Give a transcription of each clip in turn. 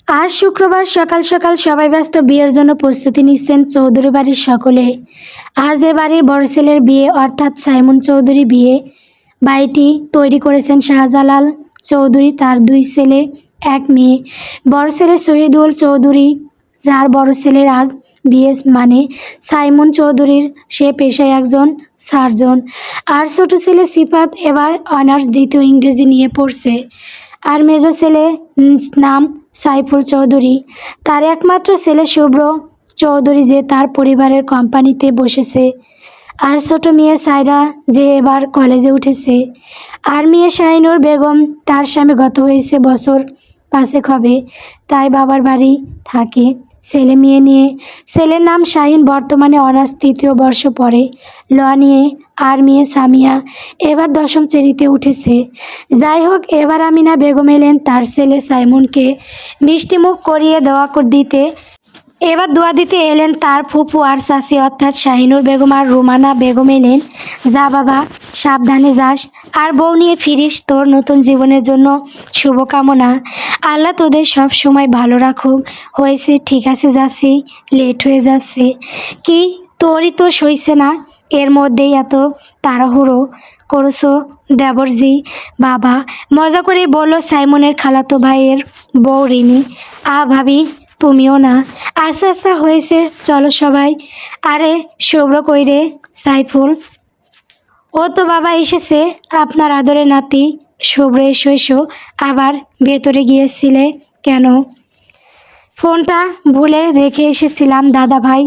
আজ শুক্রবার সকাল সকাল সবাই ব্যস্ত বিয়ের জন্য প্রস্তুতি নিচ্ছেন চৌধুরী বাড়ির সকলে। আজ এ বাড়ির বড় ছেলের বিয়ে অর্থাৎ সাইমন চৌধুরী বিয়ে বাড়িটি তৈরি করেছেন শাহজালাল চৌধুরী, তার দুই ছেলে এক মেয়ে। বড় ছেলে শহীদুল চৌধুরী, যার বড় ছেলের আজ বিয়ে, মানে সাইমন চৌধুরীর, সে পেশায় একজন সার্জন। আর ছোট ছেলে সিফাত এবার অনার্স দ্বিতীয় ইংরেজি নিয়ে পড়ছে। আর মেজো ছেলে নাম সাইফুল চৌধুরী, তার একমাত্র ছেলে শুভ্র চৌধুরী, যে তার পরিবারের কোম্পানিতে বসেছে। আর ছোট মেয়ে সায়রা, যে এবার কলেজে উঠেছে। আর মেয়ে শাহিনুর বেগম, তার স্বামী গত হয়েছে বছর 5 হবে, তাই বাবার বাড়ি থাকে ছেলে মেয়ে নিয়ে। ছেলের নাম শাহিন, বর্তমানে অনার্স 3য় বর্ষ পড়ে ল নিয়ে। আর মেয়ে সামিয়া এবার 10ম শ্রেণীতে উঠেছে। যাই হোক, এবার আমিনা বেগম এলেন তার ছেলে সাইমনকে মিষ্টিমুখ করিয়ে দোয়া দিতে এলেন তার ফুফু আর চাচি অর্থাৎ শাহিনুর বেগম আর রুমানা বেগম এলেন। যা বাবা, সাবধানে যাস, আর বউ নিয়ে ফিরিস, তোর নতুন জীবনের জন্য শুভকামনা। আল্লাহ তোদের সব সময় ভালো রাখুক। হয়েছে, ঠিক আছে যাচ্ছি, লেট হয়ে যাচ্ছে। কি, তোরই তো সইছে না, এর মধ্যেই এত তাড়াহুড়ো করছো দেবরজি? বাবা মজা করে বলল সাইমনের খালাতো ভাইয়ের বউ রিনি। ভাবি, তুমিও না? আচ্ছা আচ্ছা হয়েছে, চলো সবাই। আরে শুভ্র কই রে? সাইফুল? ও তো বাবা এসেছে, আপনার আদরের নাতি শুভ্র। এসো এসো। আবার ভেতরে গিয়েছিলে কেন? ফোনটা ভুলে রেখে এসেছিলাম দাদা ভাই।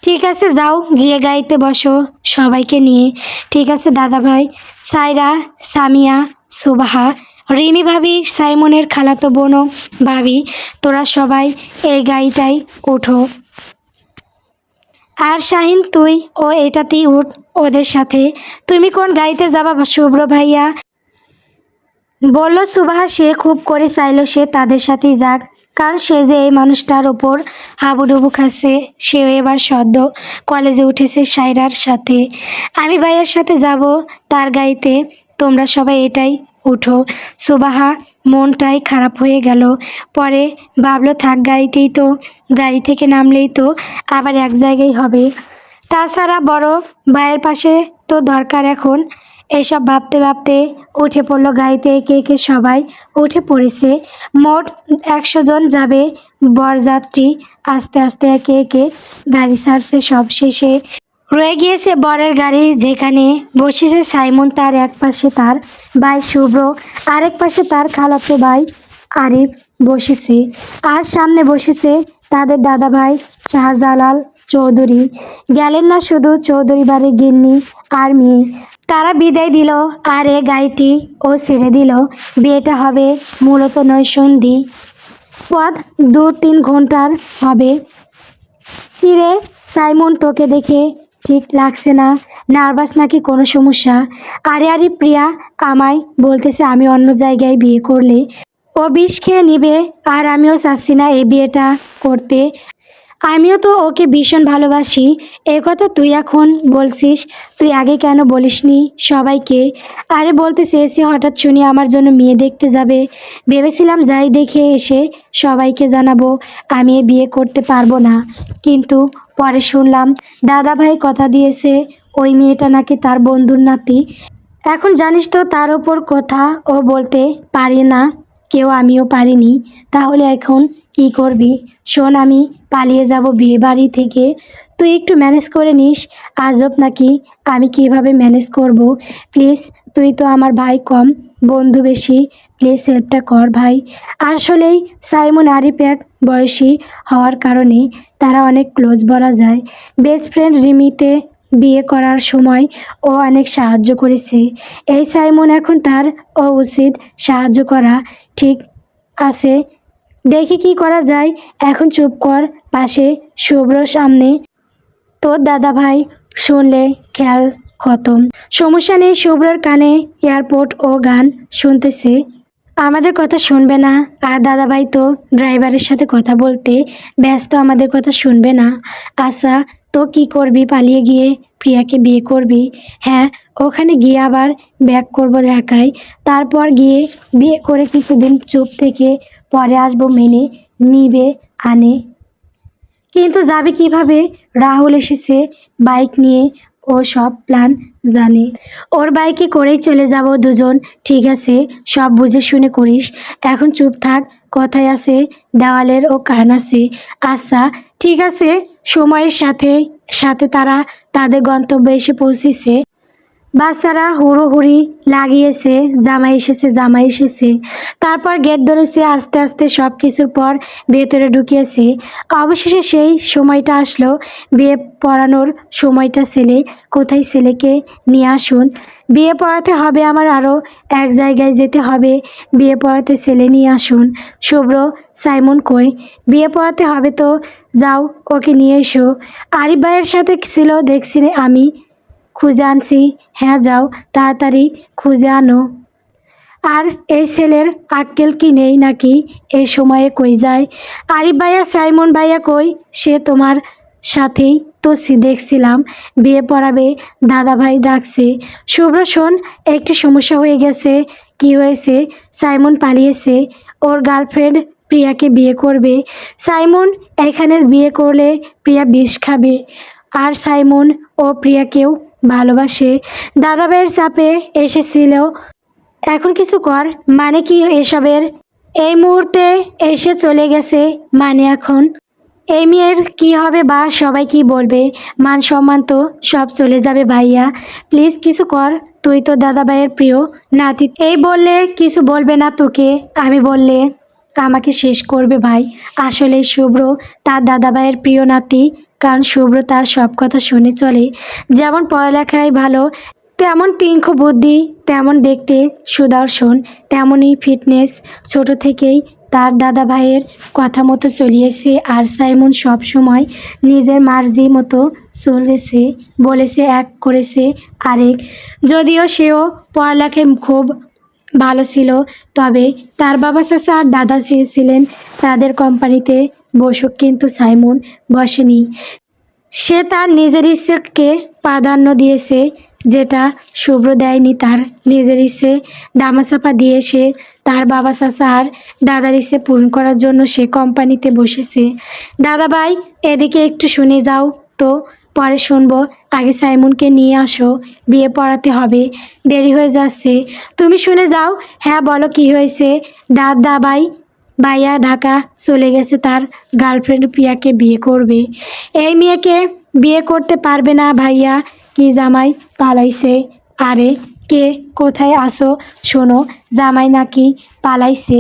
ঠিক আছে যাও, গিয়ে গাইতে বসো সবাইকে নিয়ে। ঠিক আছে দাদা ভাই। সায়রা, সামিয়া, সুবাহা, রিমি ভাবি, সাইমনের খালাতো বোনও ভাবি, তোরা সবাই এই গাড়িটাই ওঠো। আর শাহিন, তুই ও এটাতেই উঠ ওদের সাথে। তুমি কোন গাড়িতে যাবা শুভ্র ভাইয়া? বলল সুবাহা। সে খুব করে চাইল সে তাদের সাথেই যাক, কারণ সে যে এই মানুষটার ওপর হাবুডুবু খাচ্ছে। সেও এবার সদ্য কলেজে উঠেছে সায়রার সাথে। আমি ভাইয়ার সাথে যাব তার গাড়িতে, তোমরা সবাই এটাই উঠো। সুবাহা মনটাই খারাপ হয়ে গেল। পরে ভাবলো থাক, গাড়ি থেকে নামলেই তো আবার এক জায়গায় হবে। তাছাড়া বড় ভাইয়ের পাশে তো দরকার এখন। এসব ভাবতে ভাবতে উঠে পড়লো গাড়িতে। একে একে সবাই উঠে পড়েছে। মোট 100 জন যাবে বরযাত্রী। আস্তে আস্তে একে একে গাড়ি ছাড়ছে। সব শেষে রয়ে গিয়েছে বরের গাড়ি, যেখানে বসেছে সাইমন, তার এক পাশে তার ভাই শুভ্র, আরেক পাশে তার খালাতো ভাই আরিফ বসেছে। আর সামনে বসেছে তাদের দাদা ভাই শাহজালাল চৌধুরী। গেলেন না শুধু চৌধুরী বাড়ির গিন্নি আর মেয়ে, তারা বিদায় দিল। আর এ গাড়িটি ও ছেড়ে দিল। বিয়েটা হবে মূলত নৈসন্ধি পথ, 2-3 ঘন্টার হবে। কিরে সাইমন, তোকে দেখে ঠিক লাগছে না, নার্ভাস নাকি কোনো সমস্যা? আরে প্রিয়া আমায় বলতেছে আমি অন্য জায়গায় বিয়ে করলে ও বিষ খেয়ে নিবে, আর আমিও চাচ্ছি না এই বিয়েটা করতে। আমিও তো ওকে ভীষণ ভালোবাসি। এ কথা তুই এখন বলছিস, তুই আগে কেন বলিসনি সবাইকে? আরে বলতে চেয়েছি, হঠাৎ শুনি আমার জন্য মেয়ে দেখতে যাবে, ভেবেছিলাম যাই দেখে এসে সবাইকে জানাবো আমি এ বিয়ে করতে পারবো না। কিন্তু পরে শুনলাম দাদা ভাই কথা দিয়েছে ওই মেয়েটা নাকি তার বন্ধুর নাতি। এখন জানিস তো তার ওপর কথা ও বলতে পারি না কেউ, আমিও পারিনি। তাহলে এখন কি করবি? শোন, আমি পালিয়ে যাব বিয়ে বাড়ি থেকে, তুই একটু ম্যানেজ করে নিস। আজব নাকি, আমি কিভাবে ম্যানেজ করব? প্লিজ, তুই তো আমার ভাই কম, বন্ধু বেশি, প্লিজ হেল্পটা কর ভাই। আসলেই সাইমন আরিফ এক বয়সী হওয়ার কারণে তারা অনেক ক্লোজ বলা যায়। বেস্ট ফ্রেন্ড রিমিতে বিয়ে করার সময় ও অনেক সাহায্য করেছে। এই সাইমন এখন তার উচিত সাহায্য করা। ঠিক আছে, দেখি কি করা যায়। এখন চুপ কর। পাশে শুভ্র সামনে তোর দাদা ভাই শুনলে খেয়াল খতম। সমস্যা নেই, শুভ্রর কানে এয়ারপোর্ট ও গান শুনতেছে, আমাদের কথা শুনবে না। আর দাদাভাই তো ড্রাইভারের সাথে কথা বলতে ব্যস্ত, আমাদের কথা শুনবে না। আচ্ছা, তো কি করবি? পালিয়ে গিয়ে প্রিয়াকে বিয়ে করবি? হ্যাঁ, ওখানে গিয়ে আবার ব্যাক করবো ঢাকায়, তারপর গিয়ে বিয়ে করে কিছুদিন চুপ থেকে পরে আসবো মেনে নিবে আনে। কিন্তু যাবে কিভাবে? রাহুল এসেছে বাইক নিয়ে, ও সব প্ল্যান জানে। ওর বাইকে করেই চলে যাব দুজন। ঠিক আছে, সব বুঝে শুনে করিস। এখন চুপ থাক, কথায় আছে দেওয়ালের ও কান আছে। আচ্ছা ঠিক আছে। সময়ের সাথে সাথে তারা তাদের গন্তব্যে এসে পৌঁছেছে। বাচ্চারা হুড়োহুড়ি লাগিয়েছে, জামাই এসেছে জামাই এসেছে। তারপর গেট ধরেছে, আস্তে আস্তে সব কিছুর পর ভেতরে ঢুকিয়েছে। অবশেষে সেই সময়টা আসলো, বিয়ে পড়ানোর সময়টা। ছেলে কোথায়? ছেলেকে নিয়ে আসুন। বিয়ে পড়াতে হবে আমার, আরও এক জায়গায় যেতে হবে। বিয়ে পড়াতে ছেলে নিয়ে আসুন। শুভ্র, সাইমন কই? বিয়ে পড়াতে হবে তো, যাও ওকে নিয়ে এসো। আরিফ ভাইয়ের সাথে ছিল দেখছি আমি, খুঁজে আনছি। হ্যাঁ যাও, তাড়াতাড়ি খুঁজে আনো। আর এই ছেলের আক্কেল কি নেই নাকি? এই সময়ে কই যায়? আরিফ ভাইয়া, সাইমন ভাইয়া কই? সে তোমার সাথেই তো দেখছিলাম বিয়ে পড়াবে, দাদা ভাই ডাকছে। শুভ্র শোন, একটি সমস্যা হয়ে গেছে। কি হয়েছে? সাইমন পালিয়েছে, ওর গার্লফ্রেন্ড প্রিয়াকে বিয়ে করবে। সাইমন এখানে বিয়ে করলে প্রিয়া বিষ খাবে। আর সাইমন ও প্রিয়াকেও ভালোবাসে। দাদাভাইয়ের চাপে এসেছিল। এখন কিছু কর। মানে কি এসবের? এই মুহূর্তে এসে চলে গেছে মানে এখন এই মেয়ের কি হবে বা সবাই কি বলবে? মান সম্মান তো সব চলে যাবে ভাইয়া। প্লিজ কিছু কর, তুই তো দাদাভাইয়ের প্রিয় নাতি। এই বললে কিছু বলবে না তোকে, আমি বললে আমাকে শেষ করবে ভাই। আসলে শুভ্র তার দাদাভাইয়ের প্রিয় নাতি, কারণ শুভ্র তার সব কথা শুনে চলে। যেমন পড়ালেখায় ভালো, তেমন তীক্ষ্ণ বুদ্ধি, তেমন দেখতে সুদর্শন, তেমনই ফিটনেস। ছোট থেকেই তার দাদা ভাইয়ের কথা মতো চলিয়েছে। আর সাইমন সব সময় নিজের মার্জি মতো চলেছে, বলেছে এক, করেছে আরেক। যদিও সেও পড়ালেখায় খুব ভালো ছিল, তবে তার বাবা চাচা আর দাদা চেয়েছিলেন তাদের কোম্পানিতে বসুক, কিন্তু সাইমন বসেনি। সে তার নিজের ইচ্ছেকে প্রাধান্য দিয়েছে, যেটা শুভ্র দেয়নি। তার নিজের ইচ্ছে দামাচাপা দিয়ে সে তার বাবা চাচা আর দাদার ইচ্ছে পূরণ করার জন্য সে কোম্পানিতে বসেছে। দাদা ভাই, এদিকে একটু শুনে যাও তো, পরে শুনবো। আগে সাইমনকে নিয়ে আসো, বিয়ে পড়াতে হবে, দেরি হয়ে যাচ্ছে। তুমি শুনে যাও। হ্যাঁ বলো, কি হয়েছে? দাদা ভাই, ভাইয়া ঢাকা চলে গেছে, তার গার্লফ্রেন্ড প্রিয়াকে বিয়ে করবে। এই মেয়েকে বিয়ে করতে পারবে না ভাইয়া। কি জামাই পালাইছে? আরে কে? কোথায় আসো? শোনো, জামাই নাকি পালাইছে।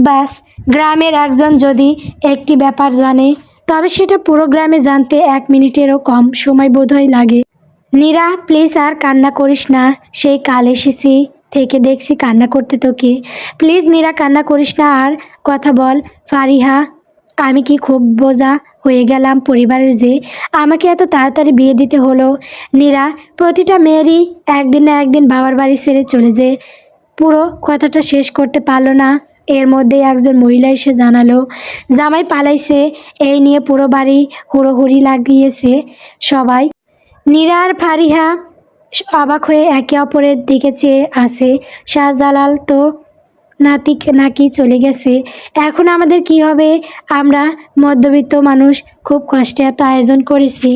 ব্যাস, গ্রামের একজন যদি একটি ব্যাপার জানে, তবে সেটা পুরো গ্রামে জানতে 1 মিনিটেরও কম সময় বোধহয় লাগে। নীরা প্লিজ আর কান্না করিস না। সেই কাল এসেছি থেকে দেখছি কান্না করতে তোকে। প্লিজ নীরা কান্না করিস না, আর কথা বল। ফারিহা, আমি কি খুব বোঝা হয়ে গেলাম পরিবারের যে আমাকে এত তাড়াতাড়ি বিয়ে দিতে হলো? নীরা, প্রতিটা মেয়েরই একদিন না একদিন বাবার বাড়ি ছেড়ে চলে যায়। পুরো কথাটা শেষ করতে পারলো না, এর মধ্যে একজন মহিলা এসে জানালো জামাই পালাইছে। এই নিয়ে পুরো বাড়ি হুড়োহুড়ি লাগিয়েছে সবাই। নীরা আর ফারিহা অবাক হয়ে একে অপরের দিকে চেয়ে আছে। শাহজালাল তো নাতি নাকি চলে গেছে, এখন আমাদের কি হবে? আমরা মধ্যবিত্ত মানুষ, খুব কষ্টে এত আয়োজন করেছি।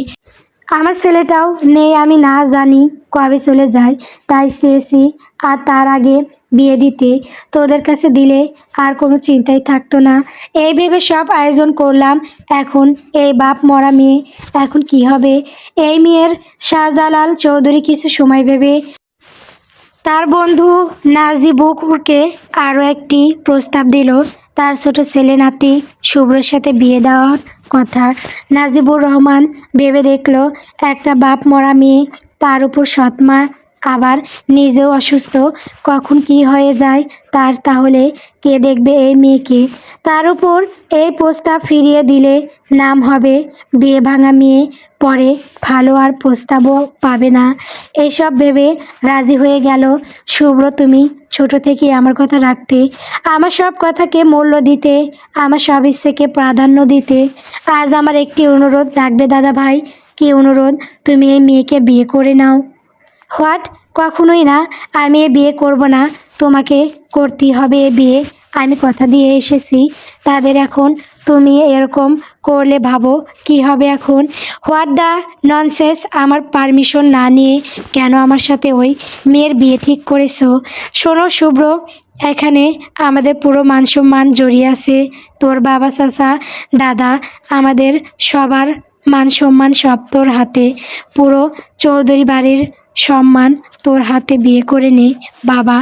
আমার ছেলেটাও নেই, আমি না জানি কবে চলে যায়। তাই চেয়েছি আর তার আগে বিয়ে দিতে, তোদের কাছে দিলে আর কোনো চিন্তাই থাকতো না। এই ভেবে সব আয়োজন করলাম। এখন এই বাপ মরা মেয়ে, এখন কি হবে এই মেয়ের? শাহজালাল চৌধুরী কিছু সময় ভেবে তার বন্ধু নাজিবুরকে আরও একটি প্রস্তাব দিল। তার ছোট ছেলে নাতি শুভ্রর সাথে বিয়ে দেওয়ার কথা। নাজিবুর রহমান ভেবে দেখল, একটা বাপ মরা মেয়ে, তার উপর সৎমা, আবার নিজেও অসুস্থ, কখন কি হয়ে যায় তার, তাহলে কে দেখবে এই মেয়েকে? তার উপর এই প্রস্তাব ফিরিয়ে দিলে নাম হবে বিয়ে ভাঙা মেয়ে, পরে ভালো আর প্রস্তাবও পাবে না। এইসব ভেবে রাজি হয়ে গেল শুভ্র। তুমি ছোট থেকে আমার কথা রাখতে, আমার সব কথাকে মূল্য দিতে, আমার সব ইচ্ছেকে প্রাধান্য দিতে। আজ আমার একটি অনুরোধ রাখবে দাদা ভাই। কী অনুরোধ? তুমি এই মেয়েকে বিয়ে করে নাও। হোয়াট? কখনোই না, আমি এ বিয়ে করব না। তোমাকে করতেই হবে এ বিয়ে। আমি কথা দিয়ে এসেছি তাদের, এখন তুমি এরকম করলে ভাবো কি হবে এখন? What the nonsense! আমার পারমিশন না নিয়ে কেন আমার সাথে ওই মেয়ের বিয়ে ঠিক করেছো? শোনো শুভ্র, এখানে আমাদের পুরো মান সম্মান জড়িয়ে আছে। তোর বাবা, চাচা, দাদা, আমাদের সবার মান সম্মান সব তোর হাতে। পুরো চৌধুরী বাড়ির সম্মান তোর হাতে। বিয়ে করে নে বাবা।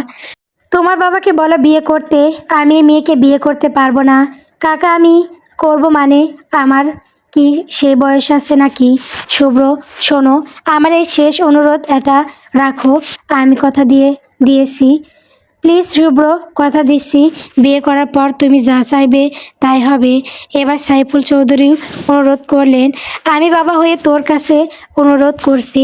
তোমার বাবাকে বলো বিয়ে করতে। আমি এই মেয়েকে বিয়ে করতে পারবো না। কাকা, আমি করব মানে? আমার কি সে বয়স আছে নাকি? শুভ্র শোনো, আমার এই শেষ অনুরোধ, এটা রাখো। আমি কথা দিয়েছি। প্লিজ শুভ্র, কথা দিচ্ছি, বিয়ে করার পর তুমি যা চাইবে তাই হবে। এবার সাইফুল চৌধুরী অনুরোধ করলেন, আমি বাবা হয়ে তোর কাছে অনুরোধ করছি,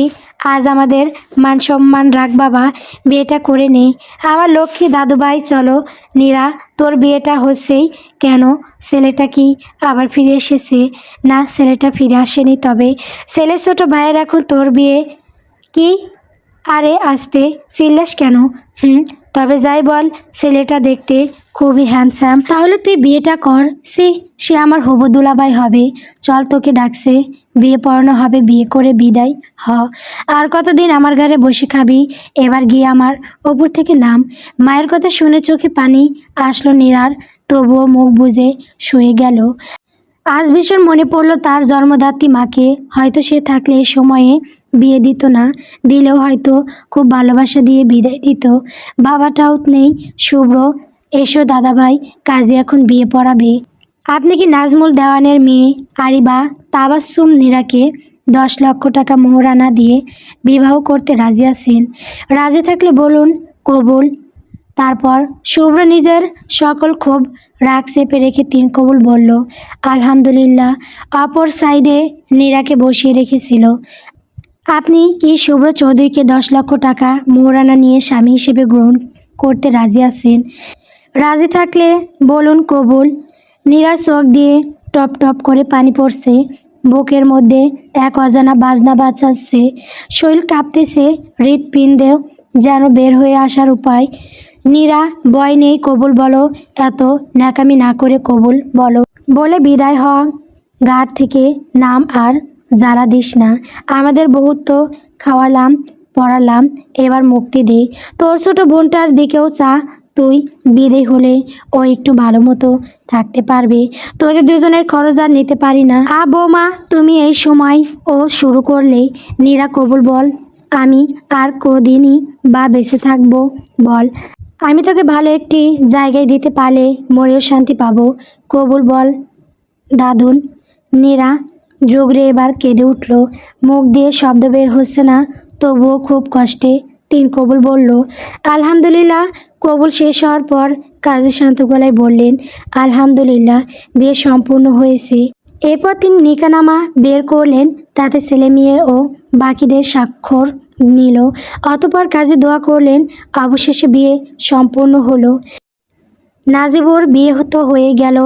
আজ আমাদের মান সম্মান রাখ বাবা, বিয়েটা করে নে। আমার লক্ষ্মী দাদুভাই, চলো। নীরা, তোর বিয়েটা হচ্ছেই কেন? ছেলেটা কি আবার ফিরে এসেছে? না, ছেলেটা ফিরে আসেনি, তবে ছেলের ছোটো ভাইয়ের এখন তোর বিয়ে। কি? আরে আস্তে চিল্লাস কেন? তবে যাই বল, ছেলেটা দেখতে খুবই হ্যান্ডসাম। তাহলে তুই বিয়েটা কর। সে আমার হবু দুলাভাই হবে। চল, তোকে ডাকছে, বিয়ে পড়ানো হবে, বিয়ে করে বিদায় হ। আর কতদিন আমার ঘরে বসে খাবি? এবার গিয়ে আমার ওপর থেকে নাম। মায়ের কথা শুনে চোখে পানি আসলো নীরার, তবুও মুখ বুজে শুয়ে গেল। আজ ভীষণ মনে পড়ল তার জন্মদাত্রী মাকে। হয়তো সে থাকলে এই সময়ে বিয়ে দিত না, দিলেও হয়তো খুব ভালোবাসা দিয়ে বিদায় দিত। বাবাটাও নেই। শুভ্র, এসো দাদাভাই, কাজে এখন বিয়ে পড়াবে। আপনি কি নাজমুল দেওয়ানের মেয়ে আরিবা তাবাসসুম নীরাকে 10 লক্ষ টাকা মোহরানা দিয়ে বিবাহ করতে রাজি আছেন? রাজি থাকলে বলুন কবুল। তারপর শুভ্র নিজের সকল ক্ষোভ রাগ চেপে রেখে 3 কবুল বলল। আলহামদুলিল্লাহ। অপর সাইডে নীরাকে বসিয়ে রেখেছিল। আপনি কি শুভ্র চৌধুরীকে 10 লক্ষ টাকা মোহরানা নিয়ে স্বামী হিসেবে গ্রহণ করতে রাজি আছেন? রাজি থাকলে বলুন কবুল। নীরার চোখ দিয়ে টপ টপ করে পানি পড়ছে, বুকের মধ্যে এক অজানা বাজনা বাজাচ্ছে, শরীর কাঁপতেছে, হৃৎপিণ্ডেও যেন বের হয়ে আসার উপায়। নীরা, ভয় নেই, কবুল বলো, এত ন্যাকামি না করে কবুল বলো। বলে বিদায় হ। ঘাট থেকে নাম, আর জ্বালা দিস না। আমাদের বহুত তো খাওয়ালাম পড়ালাম, এবার মুক্তি দে। তোর ছোটো বোনটার দিকেও চা। তুই বিদেয় হলে ও একটু ভালো মতো থাকতে পারবে। তোদের দুজনের খরচ আর নিতে পারি না। বৌমা, তুমি এই সময় ও শুরু করলে। নীরা, কবুল বল। আমি আর কদিনই বা বেঁচে থাকবো বল? আমি তোকে ভালো একটি জায়গায় দিতে পারলে মরেও শান্তি পাবো। কবুল বল দাদুন। নীরা জোগরে এবার কেঁদে উঠল। মুখ দিয়ে শব্দ বের হচ্ছে না, তবুও খুব কষ্টে 3 কবুল বলল। আলহামদুলিল্লাহ। কবুল শেষ হওয়ার পর কাজী শান্ত গলায় বললেন, আলহামদুলিল্লাহ, বিয়ে সম্পূর্ণ হয়েছে। এরপর তিনি নিকানামা বের করলেন, তাতে ছেলে মেয়ে ও বাকিদের স্বাক্ষর নিল। অতঃপর কাজে দোয়া করলেন। অবশেষে বিয়ে সম্পূর্ণ হলো। নাজিবুর বিয়ে তো হয়ে গেল,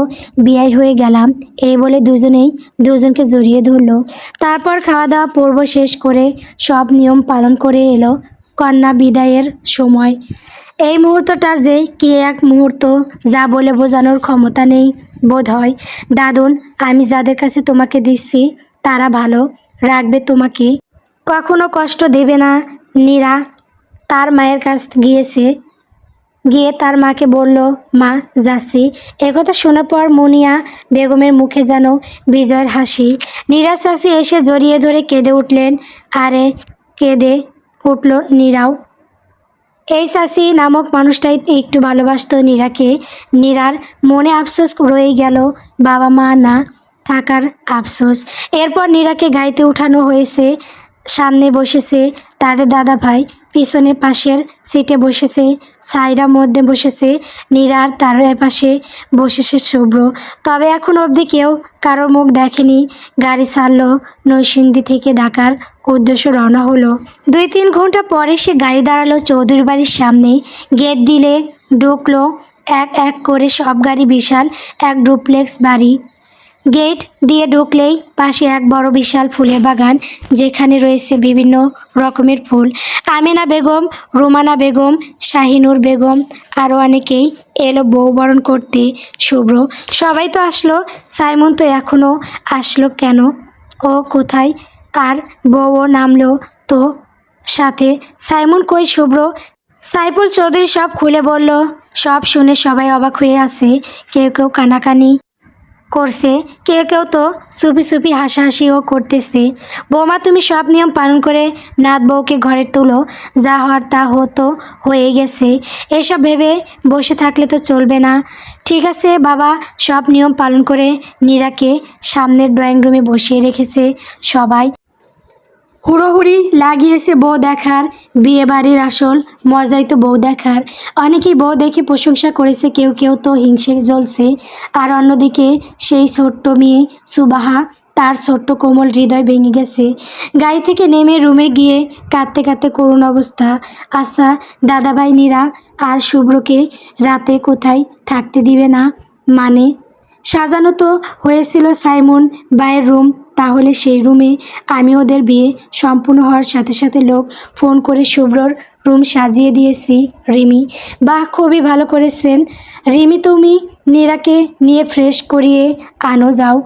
বিয়াই হয়ে গেলাম, এই বলে দুজনেই দুজনকে জড়িয়ে ধরলো। তারপর খাওয়া দাওয়া পর্ব শেষ করে সব নিয়ম পালন করে এলো কন্যা বিদায়ের সময়। এই মুহূর্তটা যে কি এক মুহূর্ত, যা বলে বোঝানোর ক্ষমতা নেই বোধ হয়। দাদুন, আমি যাদের কাছে তোমাকে দিচ্ছি তারা ভালো রাখবে তোমাকে, কখনো কষ্ট দেবে না। নীরা তার মায়ের কাছ গিয়ে তার মাকে বলল, মা যাচ্ছি। একথা শোনার পর মুনিয়া বেগমের মুখে যেন বিজয়ের হাসি। নীরা চাচি এসে জড়িয়ে ধরে কেঁদে উঠলেন। আরে কেঁদে উঠল নীরাও। এই চাচি নামক মানুষটাই একটু ভালোবাসতো নীরাকে। নীরার মনে আফসোস রয়ে গেল, বাবা মা না থাকার আফসোস। এরপর নীরাকে গাড়িতে উঠানো হয়েছে। সামনে বসেছে তাদের দাদা ভাই, পিছনে পাশের সিটে বসেছে সাইরা, মধ্যে বসেছে নীরা, আর তার পাশে বসেছে শুভ্র। তবে এখন অবধি কেউ কারোর মুখ দেখেনি। গাড়ি ছাড়লো, নৈসিন্দি থেকে ঢাকার উদ্দেশ্য রওনা হলো। 2-3 ঘন্টা পরে সে গাড়ি দাঁড়ালো চৌধুরী বাড়ির সামনে। গেট দিলে ঢুকলো এক এক করে সব গাড়ি। বিশাল এক ডুপ্লেক্স বাড়ি, গেট দিয়ে ঢুকলেই পাশে এক বড় বিশাল ফুলের বাগান, যেখানে রয়েছে বিভিন্ন রকমের ফুল। আমেনা বেগম, রুমানা বেগম, শাহিনুর বেগম আরও অনেকেই এলো বউ বরণ করতে। শুভ্র, সবাই তো আসলো, সাইমন তো এখনও আসলো কেন? ও কোথায়? আর বউও নামলো তো সাথে। সাইমন কই? শুভ্র, সাইফুল চৌধুরী সব খুলে বলল। সব শুনে সবাই অবাক হয়ে আছে। কেউ কেউ কানাকানি করছে, কেউ কেউ তো চুপি চুপি হাসাহাসিও করতেছে। বৌমা, তুমি সব নিয়ম পালন করে নাত বউকে ঘরে তোলো। যা হওয়ার তা হতো হয়ে গেছে, এসব ভেবে বসে থাকলে তো চলবে না। ঠিক আছে বাবা। সব নিয়ম পালন করে নীরাকে সামনের ড্রয়িং রুমে বসিয়ে রেখেছে সবাই। হুড়োহুড়ি লাগিয়েছে বউ দেখার। বিয়ে বাড়ির আসল মজাই তো বউ দেখার। অনেকেই বউ দেখে প্রশংসা করেছে, কেউ কেউ তো হিংসে জ্বলছে। আর অন্যদিকে সেই ছোট্ট মেয়ে সুবাহা, তার ছোট্ট কোমল হৃদয় ভেঙে গেছে। গাড়ি থেকে নেমে রুমে গিয়ে কাঁদতে কাঁদতে করুণ অবস্থা। আচ্ছা দাদাভাই, নীরা আর শুভ্রকে রাতে কোথায় থাকতে দিবে না? মানে সাজানো তো হয়েছিল সাইমন ভাইয়ের রুম, তাহলে সেই রুমে? আমি ওদের বিয়ে সম্পূর্ণ হওয়ার সাথে সাথে লোক ফোন করে শুভ্রর রুম সাজিয়ে দিয়েছি। রিমি, বাহ, খুবই ভালো করেছেন। রিমি, তুমি নীরাকে নিয়ে ফ্রেশ করিয়ে আনো যাও।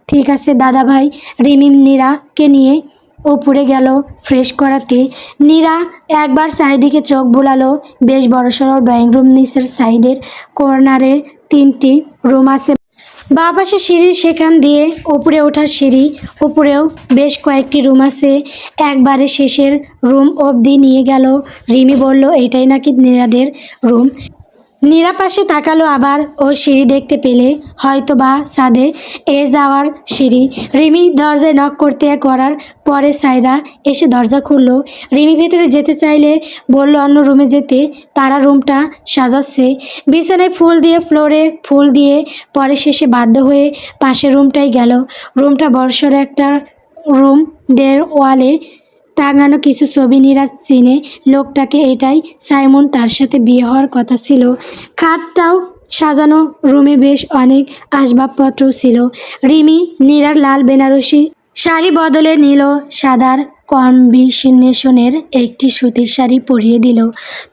ঠিক আছে দাদা ভাই। রিমি নীরাকে নিয়ে ওপরে গেল ফ্রেশ করাতে। নীরা একবার চারিদিকে চোখ বুলালো। বেশ বড়সড় ড্রয়িং রুম, নিচের সাইডের কর্নারে 3টি রুম আছে। বাঁ পাশে সিঁড়ি, সেখান দিয়ে উপরে ওঠার সিঁড়ি। উপরেও বেশ কয়েকটি রুম আছে। একবারে শেষের রুম অবধি নিয়ে গেল। রিমি বলল, এটাই নাকি নীরাদের রুম? নীরা পাশে তাকালো আবার। ও সিঁড়ি দেখতে পেলে, হয়তো বা ছাদে যাওয়ার সিঁড়ি। রিমি দরজায় নক করতে করার পরে সাইরা এসে দরজা খুললো। রিমি ভেতরে যেতে চাইলে বলল অন্য রুমে যেতে, তারা রুমটা সাজাচ্ছে। বিছানায় ফুল দিয়ে, ফ্লোরে ফুল দিয়ে, পরে শেষে বাধ্য হয়ে পাশের রুমটাই গেল। রুমটা বড়সড় একটা রুম, ওয়ালে টাঙানো কিছু ছবি। নীরা চিনে লোকটাকে, এটাই সাইমন, তার সাথে বিয়ে হওয়ার কথা ছিল। খাটটাও সাজানো, রুমে বেশ অনেক আসবাবপত্রও ছিল। রিমি নীরার লাল বেনারসি শাড়ি বদলে নিল সাদার কম্বিনেশনের একটি সুতির শাড়ি পরিয়ে দিল।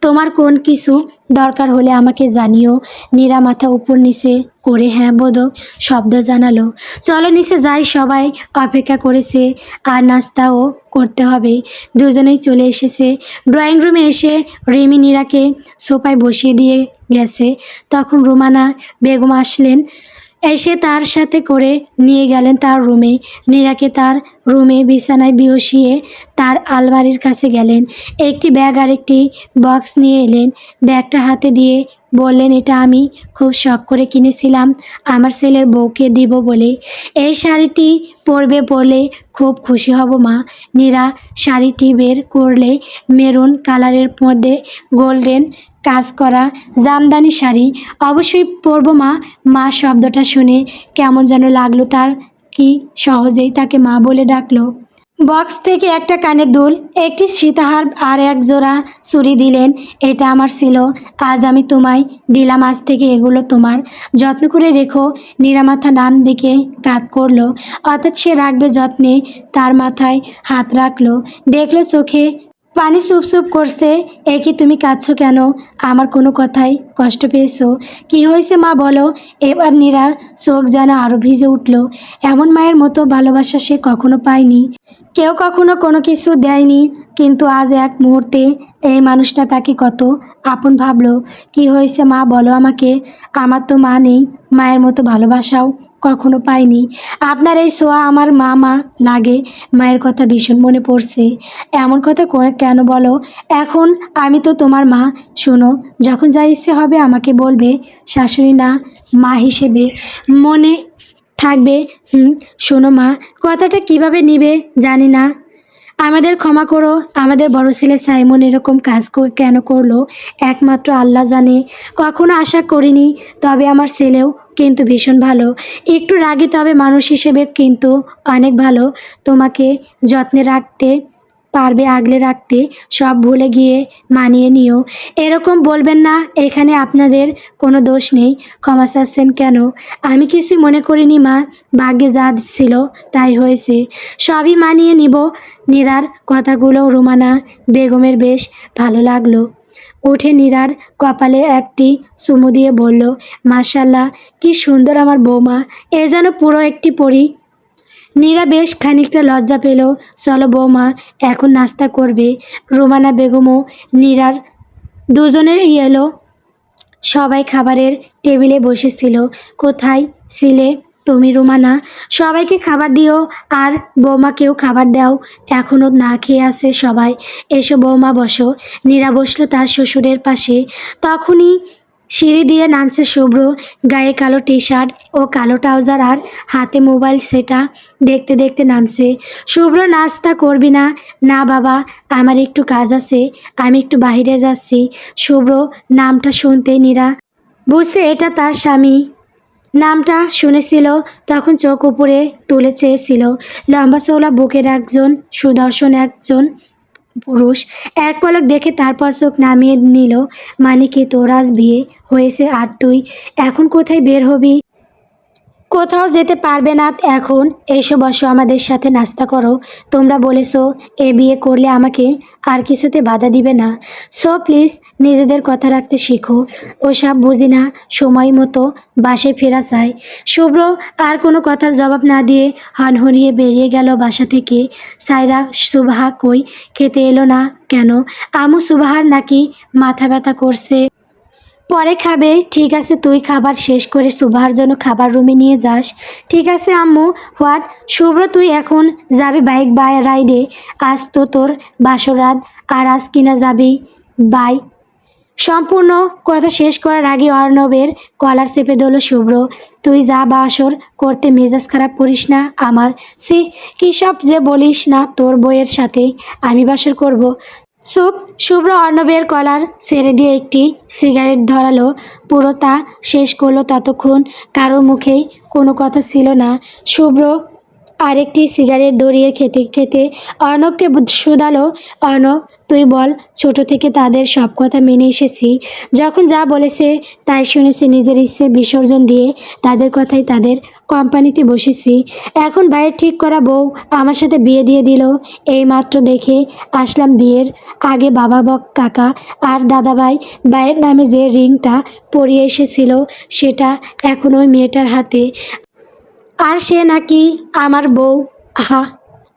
তোমার কোন কিছু দরকার হলে আমাকে জানিও। নীরা মাথা উপর নিচে করে হ্যাঁ বোধক শব্দ জানালো। চলো নিচে যাই, সবাই অপেক্ষা করেছে আর নাস্তাও করতে হবে। দুজনেই চলে এসেছে। ড্রয়িং রুমে এসে রিমি নীরাকে সোফায় বসিয়ে দিয়ে গেছে। তখন রুমানা বেগম আসলেন, এসে তার সাথে করে নিয়ে গেলেন তার রুমে। নীরাকে তার রুমে বিছানায় বসিয়ে তার আলমারির কাছে গেলেন। একটি ব্যাগ আর একটি বক্স নিয়ে এলেন। ব্যাগটা হাতে দিয়ে বললেন, এটা আমি খুব শখ করে কিনেছিলাম আমার ছেলের বউকে দিব বলে। এই শাড়িটি পরবে, পরলে খুব খুশি হব মা। নীরা শাড়িটি বের করলে মেরুন কালারের মধ্যে গোল্ডেন কাজ করা জামদানি শাড়ি। অবশ্যই পরবো মা। মা শব্দটা শুনে কেমন যেন লাগলো তার, কি সহজেই তাকে মা বলে ডাকলো। বক্স থেকে একটা কানের দুল, একটি সীতাহার আর এক জোড়া চুড়ি দিলেন। এটা আমার ছিল, আজ আমি তোমায় দিলাম। আজ থেকে এগুলো তোমার, যত্ন করে রেখো। নীরা মাথা ডান দিকে কাত করলো, অর্থাৎ সে রাখবে যত্নে। তার মাথায় হাত রাখলো, দেখলো চোখে পানি চুপ চুপ করছে। কি তুমি কাঁদছো কেন? আমার কোনো কথাই কষ্ট পেয়েছো? কি হয়েছে মা বলো? এবার নীরার চোখ যেন আরও ভিজে উঠল। এমন মায়ের মতো ভালোবাসা সে কখনো পায়নি। কেউ কখনো কোনো কিছু দেয়নি, কিন্তু আজ এক মুহূর্তে এই মানুষটা তাকে কত আপন ভাবলো। কি হয়েছে মা বলো আমাকে? আমার তো মা নেই, মায়ের মতো ভালোবাসাও কখনো পাইনি। আপনার এই ছোঁয়া আমার মা মা লাগে। মায়ের কথা ভীষণ মনে পড়ছে। এমন কথা কেন বলো? এখন আমি তো তোমার মা। শোনো, যখন যা ইচ্ছে হবে আমাকে বলবে, শাশুড়ি না মা হিসেবে মনে থাকবে। শোনো মা, কথাটা কিভাবে নিবে জানি না। আমাদের ক্ষমা করো। আমাদের বড় ছেলে সাইমন এরকম কাজ কেন করলো একমাত্র আল্লাহ জানে। কখনো আশা করিনি। তবে আমার ছেলেও কিন্তু ভীষণ ভালো, একটু রাগী, তবে মানুষ হিসেবে কিন্তু অনেক ভালো। তোমাকে যত্নে রাখতে পারবে আগলে রাখতে, সব ভুলে গিয়ে মানিয়ে নিও। এরকম বলবেন না, এখানে আপনাদের কোনো দোষ নেই। ক্ষমা চাচ্ছেন কেন? আমি কিছুই মনে করিনি মা, ভাগ্যে যা ছিল তাই হয়েছে, সবই মানিয়ে নিব। নীরার কথাগুলো রুমানা বেগমের বেশ ভালো লাগলো। উঠে নীরার কপালে একটি চুমু দিয়ে বলল, মাশাল্লাহ, কি সুন্দর আমার বৌমা, এ যেন পুরো একটি পরী। নীরা বেশ খানিকটা লজ্জা পেল। চলো বৌমা, এখন নাস্তা করবে। রুমানা বেগমও নীরার দুজনেরই এলো। সবাই খাবারের টেবিলে বসেছিল। কোথায় ছিলে তুমি রুমানা? সবাইকে খাবার দিও, আর বৌমাকেও খাবার দাও, এখনও না খেয়ে আছে সবাই। এসো বৌমা, বসো। নীরা বসলো তার শ্বশুরের পাশে। তখনই সিঁড়ি দিয়ে নামছে শুভ্র, গায়ে কালো টি শার্ট ও কালো ট্রাউজার, আর হাতে মোবাইল। সেটা দেখতে দেখতে নামছে। শুভ্র, নাস্তা করবি না? না বাবা, আমার একটু কাজ আছে, আমি একটু বাইরে যাচ্ছি। শুভ্র নামটা শুনতেই নীরা বুঝছে এটা তার স্বামী। নামটা শুনেছিল তখন চোখ উপরে তুলে চেয়েছিল। লম্বা চওড়া বুকের একজন সুদর্শন একজন পুরুষ। এক পলক দেখে তারপর চোখ নামিয়ে নিল। মানে কি, তোর আজ বিয়ে হয়েছে আর তুই এখন কোথায় বের হবি? কোথাও যেতে পারবে না এখন। এসো বসো, আমাদের সাথে নাস্তা করো। তোমরা বলেছো এ বিয়ে করলে আমাকে আর কিছুতে বাধা দিবে না। সো প্লিজ নিজেদের কথা রাখতে শিখো। ওসব বুঝি না, সময় মতো বাসায় ফেরা চাই। শুভ্র আর কোনো কথার জবাব না দিয়ে হনহনিয়ে বেরিয়ে গেল বাসা থেকে। সায়রা, সুবাহা কই? খেতে এলো না কেন? আমু, সুবাহার নাকি মাথা ব্যথা করছে, পরে খাবে। ঠিক আছে, তুই খাবার শেষ করে সুবাহার জন্য খাবার রুমে নিয়ে যাস। ঠিক আছে আম্মু। হোয়াট? শুভ্র, তুই এখন যাবি বাইক রাইডে? আজ তো তোর বাসর রাত, আর আজ কিনা যাবি বাই। সম্পূর্ণ কথা শেষ করার আগে অর্ণবের কলার চেপে ধরল শুভ্র। তুই যা, বাসর করতে মেজাজ খারাপ করিস না আমার। সি, কী সব যে বলিস না, তোর বইয়ের সাথে আমি বাসর করব? চুপ। শুভ্র অর্ণবের কলার ছেড়ে দিয়ে একটি সিগারেট ধরালো। পুরো তা শেষ করলো ততক্ষণ কারোর মুখেই কোনো কথা ছিল না। শুভ্র আরেকটি সিগারেট ধরিয়ে খেতে খেতে অর্ণবকে শুধালো, অর্ণব, তুই বল, ছোট থেকে তাদের সব কথা মেনে এসেছি, যখন যা বলেছে তাই শুনেছি, নিজের ইচ্ছে বিসর্জন দিয়ে তাদের কথাই তাদের কোম্পানিতে বসেছি। এখন ভাইয়ের ঠিক করা বউ আমার সাথে বিয়ে দিয়ে দিল। এই মাত্র দেখে আসলাম, বিয়ের আগে বাবা বক কাকা আর দাদাভাই ভাইয়ের নামে যে রিংটা পরিয়ে এসেছিল সেটা এখন ওই মেয়েটার হাতে, আর সে নাকি আমার বউ। আহা,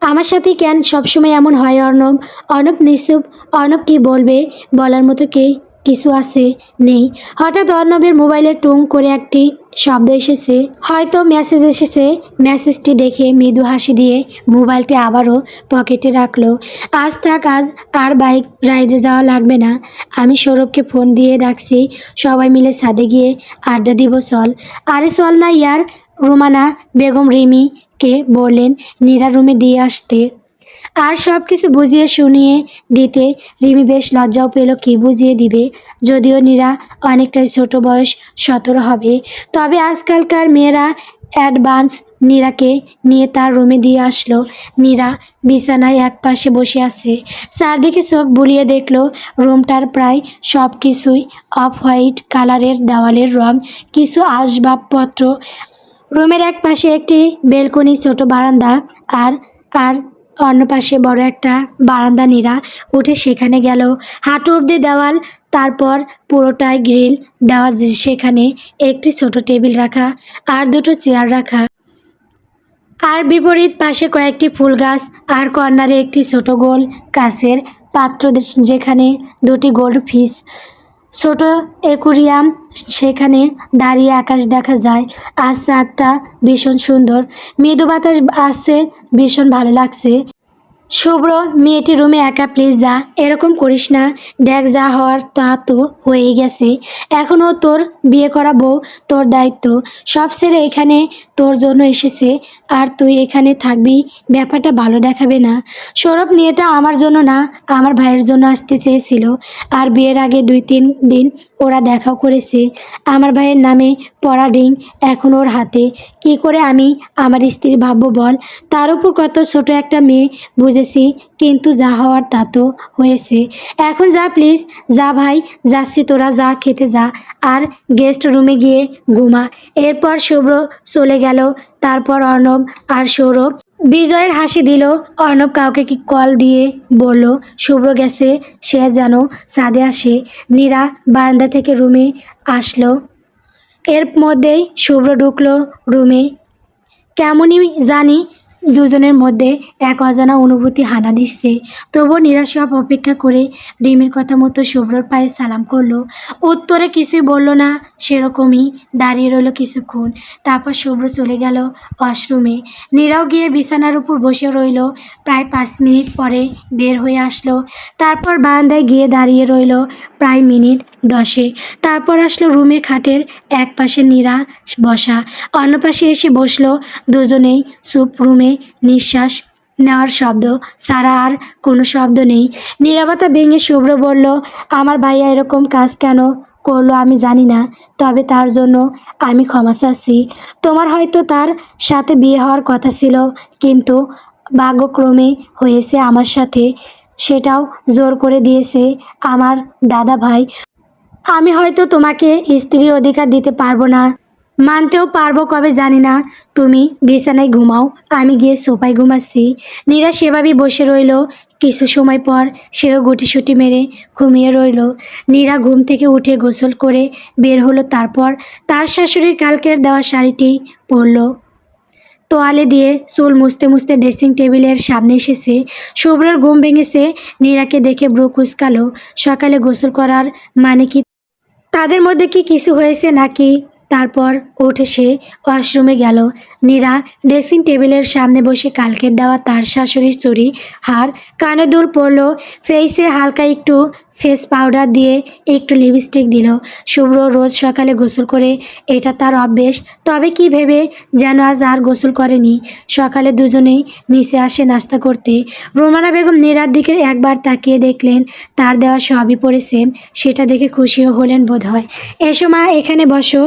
আমার সাথে কেন সবসময় এমন হয় অর্ণব? অর্ণব নিশ্চুপ। অর্ণব কি বলবে? বলার মতো কিছু আছে নেই। হঠাৎ অর্ণবের মোবাইলে টুং করে একটি শব্দ এসেছে, হয়তো মেসেজ এসেছে। মেসেজটি দেখে মৃদু হাসি দিয়ে মোবাইলটি আবারও পকেটে রাখলো। আজ থাক, আজ আর বাইক রাইডে যাওয়া লাগবে না। আমি সৌরভকে ফোন দিয়ে ডাকছি, সবাই মিলে ছাদে গিয়ে আড্ডা দিব, চল। আরে চল না ইয়ার। রুমানা বেগম রিমিকে বললেন নীরা রুমে দিয়ে আসতে, আর সব কিছু বুঝিয়ে শুনিয়ে দিতে। রিমি বেশ লজ্জাও পেল, কি বুঝিয়ে দিবে, যদিও নীরা অনেকটাই ছোট, বয়স 17 হবে। তবে আজকালকার মেয়েরা অ্যাডভান্স। নীরাকে নিয়ে তার রুমে দিয়ে আসলো। নীরা বিছানায় একপাশে বসে আছে, চারদিকে চোখ বুলিয়ে দেখলো। রুমটার প্রায় সব কিছুই অফ হোয়াইট কালারের, দেওয়ালের রং, কিছু আসবাবপত্র। রুমের এক পাশে একটি বেলকনি, ছোট বারান্দা, আর আর অন্য পাশে বড় একটা বারান্দা। নীরা উঠে সেখানে গেল। হাঁটু অবধি দেওয়াল, তারপর পুরোটাই গ্রিল দেওয়া, সেখানে একটি ছোট টেবিল রাখা আর দুটো চেয়ার রাখা, আর বিপরীত পাশে কয়েকটি ফুল গাছ, আর কর্নারে একটি ছোট গোল কাচের পাত্র, যেখানে দুটি গোল্ড ফিশ, ছোট অ্যাকুরিয়াম। সেখানে দাঁড়িয়ে আকাশ দেখা যায়। আজ চাঁদটা ভীষণ সুন্দর, মৃদু বাতাস আসছে, ভীষণ ভালো লাগছে। শুভ্র, মেয়েটি রুমে একা, প্লিজ যা, এরকম করিস না। দেখ, যা হওয়ার তা তো হয়েই গেছে, এখনও তোর বিয়ে করা বউ, তোর দায়িত্ব। সব ছেড়ে এখানে তোর জন্য এসেছে, আর তুই এখানে থাকবি, ব্যাপারটা ভালো দেখাবে না। সৌরভ মেয়েটা আমার জন্য না, আমার ভাইয়ের জন্য আসতে চেয়েছিল, আর বিয়ের আগে 2-3 দিন ওরা দেখাও করেছে। আমার ভাইয়ের নামে পড়া রিং এখন ওর হাতে, কি করে আমি আমার স্ত্রী ভাববো বল? তার উপর কত ছোট একটা মেয়ে, বুঝে বুঝেছি, কিন্তু যা হওয়ার তা তো হয়েছে। এখন যা প্লিজ, যা ভাই, যাচ্ছি, তোরা যা, খেতে যা, আর গেস্ট রুমে গিয়ে ঘুমা। এরপর শুভ্র চলে গেল। তারপর অর্ণব আর সৌরভ বিজয়ের হাসি দিল। অর্ণব কাউকে কি কল দিয়ে বলল শুভ্র গেছে, সে যেন ছাদে আসে। নীরা বারান্দা থেকে রুমে আসলো। এর মধ্যেই শুভ্র ঢুকলো রুমে। কেমনই জানি দুজনের মধ্যে এক অজানা অনুভূতি হানা দিচ্ছে। তবুও নীরা সব অপেক্ষা করে রিমির কথা মতো শুভ্রর পায়ে সালাম করলো। উত্তরে কিছুই বলল না, সেরকমই দাঁড়িয়ে রইল কিছুক্ষণ। তারপর শুভ্র চলে গেল ওয়াশরুমে। নীরাও গিয়ে বিছানার উপর বসে রইল। প্রায় 5 মিনিট পরে বের হয়ে আসলো। তারপর বারান্দায় গিয়ে দাঁড়িয়ে রইল প্রায় মিনিট 10। তারপর আসলো রুমের খাটের এক পাশে নীরা বসা, অন্য পাশে এসে বসলো। দুজনেই চুপ। রুমে নিঃশ্বাস নেওয়ার শব্দ ছাড়া আর কোনো শব্দ নেই। নীরবতা ভেঙে শুভ্র বলল, আমার ভাইয়া এরকম কাজ কেন করলো আমি জানি না, তবে তার জন্য আমি ক্ষমা চাচ্ছি। তোমার হয়তো তার সাথে বিয়ে হওয়ার কথা ছিল, কিন্তু ভাগ্যক্রমে হয়েছে আমার সাথে। সেটাও জোর করে দিয়েছে আমার দাদা ভাই। আমি হয়তো তোমাকে স্ত্রী অধিকার দিতে পারবো না, মানতেও পারবো কবে জানি না। তুমি বিছানায় ঘুমাও, আমি গিয়ে সোফায় ঘুমাচ্ছি। নীরা সেভাবেই বসে রইল। কিছু সময় পর সেও গুটিসুটি মেরে ঘুমিয়ে রইল। নীরা ঘুম থেকে উঠে গোসল করে বের হলো। তারপর তার শাশুড়ির কালকের দেওয়া শাড়িটি পরলো। তোয়ালে দিয়ে চুল মুছতে মুছতে ড্রেসিং টেবিলের সামনে এসেছে। শুভ্রর ঘুম ভেঙেছে। নীরাকে দেখে ব্রু কুঁচকালো। সকালে গোসল করার মানে কি? তাদের মধ্যে কি কিছু হয়েছে নাকি? তারপর উঠে সে ওয়াশরুমে গেল। নীরা ড্রেসিং টেবিলের সামনে বসে কালকের দেওয়া তার শাশুড়ির চুড়ি, হার, কানে দুল পরল। ফেসে হালকা একটু ফেস পাউডার দিয়ে একটু লিপস্টিক দিল। শুভ্র রোজ সকালে গোসল করে, এটা তার অভ্যেস। তবে কি ভেবে যেন আজ আর গোসল করেনি। সকালে দুজনেই নিচে আসে নাস্তা করতে। রোমানা বেগম নীরার দিকে একবার তাকিয়ে দেখলেন তার দেওয়া সবই পড়েছেন। সেটা দেখে খুশিও হলেন বোধহয়। এসো মা, এখানে বসো।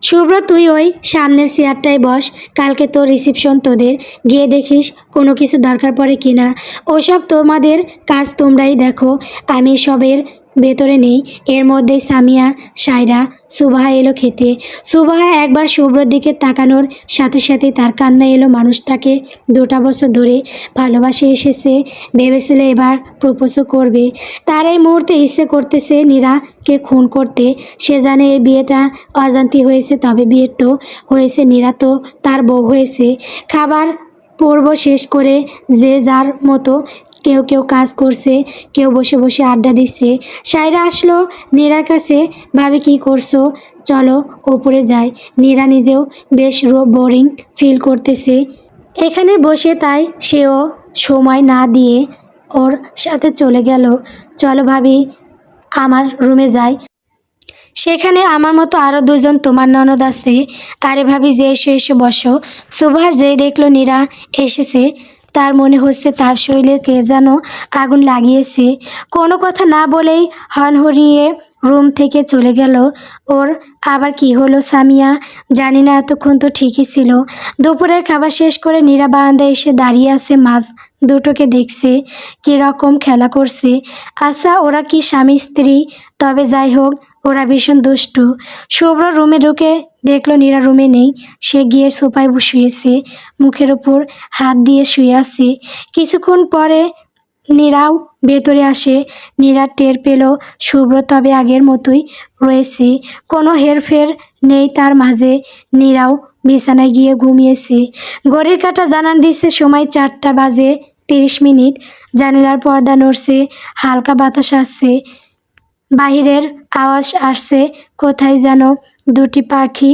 শুভ্র, তুই ওই সামনের চেয়ারটায় বস। কালকে তোর রিসেপশন, তোদের গিয়ে দেখিস কোনো কিছু দরকার পড়ে কি না। ওসব তোমাদের কাজ, তোমরাই দেখো, আমি সবের ভেতরে নেই। এর মধ্যেই সামিয়া, সায়রা, সুবাহা এলো খেতে। সুবাহা একবার শুভ্রর দিকে তাকানোর সাথে সাথে তার কান্না এলো। মানুষটাকে 2টা বছর ধরে ভালোবাসে এসেছে, ভেবেছিল এবার প্রপোজও করবে। তার এই মুহূর্তে ইচ্ছে করতেছে নীরাকে খুন করতে। সে জানে এই বিয়েটা অজান্তি হয়েছে, তবে বিয়ের তো হয়েছে, নীরা তো তার বউ হয়েছে। খাবার পর্ব শেষ করে যে যার মতো কেউ কেউ কাজ করছে, কেউ বসে বসে আড্ডা দিচ্ছে। সায়রা আসলো নীরার কাছে। ভাবি, কি করছো? চলো ওপরে যাই। নীরা নিজেও বেশ বোরিং ফিল করতেছে এখানে বসে, তাই সেও সময় না দিয়ে ওর সাথে চলে গেল। চলো ভাবি, আমার রুমে যাই, সেখানে আমার মতো আরও 2জন তোমার ননদ আছে। আরে ভাবি, যে এসে এসে বসো। সুভাষ যেই দেখলো নীরা এসেছে, তার মনে হচ্ছে তার শরীরে কে যেন আগুন লাগিয়েছে। কোনো কথা না বলেই হনহরিয়ে রুম থেকে চলে গেল। ওর আবার কি হলো সামিয়া জানি না, এতক্ষণ তো ঠিকই ছিল। দুপুরের খাবার শেষ করে নীরা বারান্দায় এসে দাঁড়িয়ে আছে। মাছ দুটোকে দেখছে কীরকম খেলা করছে। আচ্ছা, ওরা কি স্বামী স্ত্রী? তবে যাই হোক, ওরা ভীষণ দুষ্টু। শুভ্র রুমে ঢুকে দেখলো নীরা রুমে নেই। সে গিয়ে সোফায় শুয়েছে, মুখের ওপর হাত দিয়ে শুয়ে আছে। কিছুক্ষণ পরে নীরাও ভেতরে আসে। নীরা টের পেল শুভ্র তবে আগের মতোই রয়েছে, কোনো হেরফের নেই তার মাঝে। নীরাও বিছানায় গিয়ে ঘুমিয়েছে। ঘড়ির কাঁটা জানান দিচ্ছে সময় 4:30। জানালার পর্দা নড়ছে, হালকা বাতাস আসছে, বাহিরের আওয়াজ আসছে। কোথায় যেন 2টি পাখি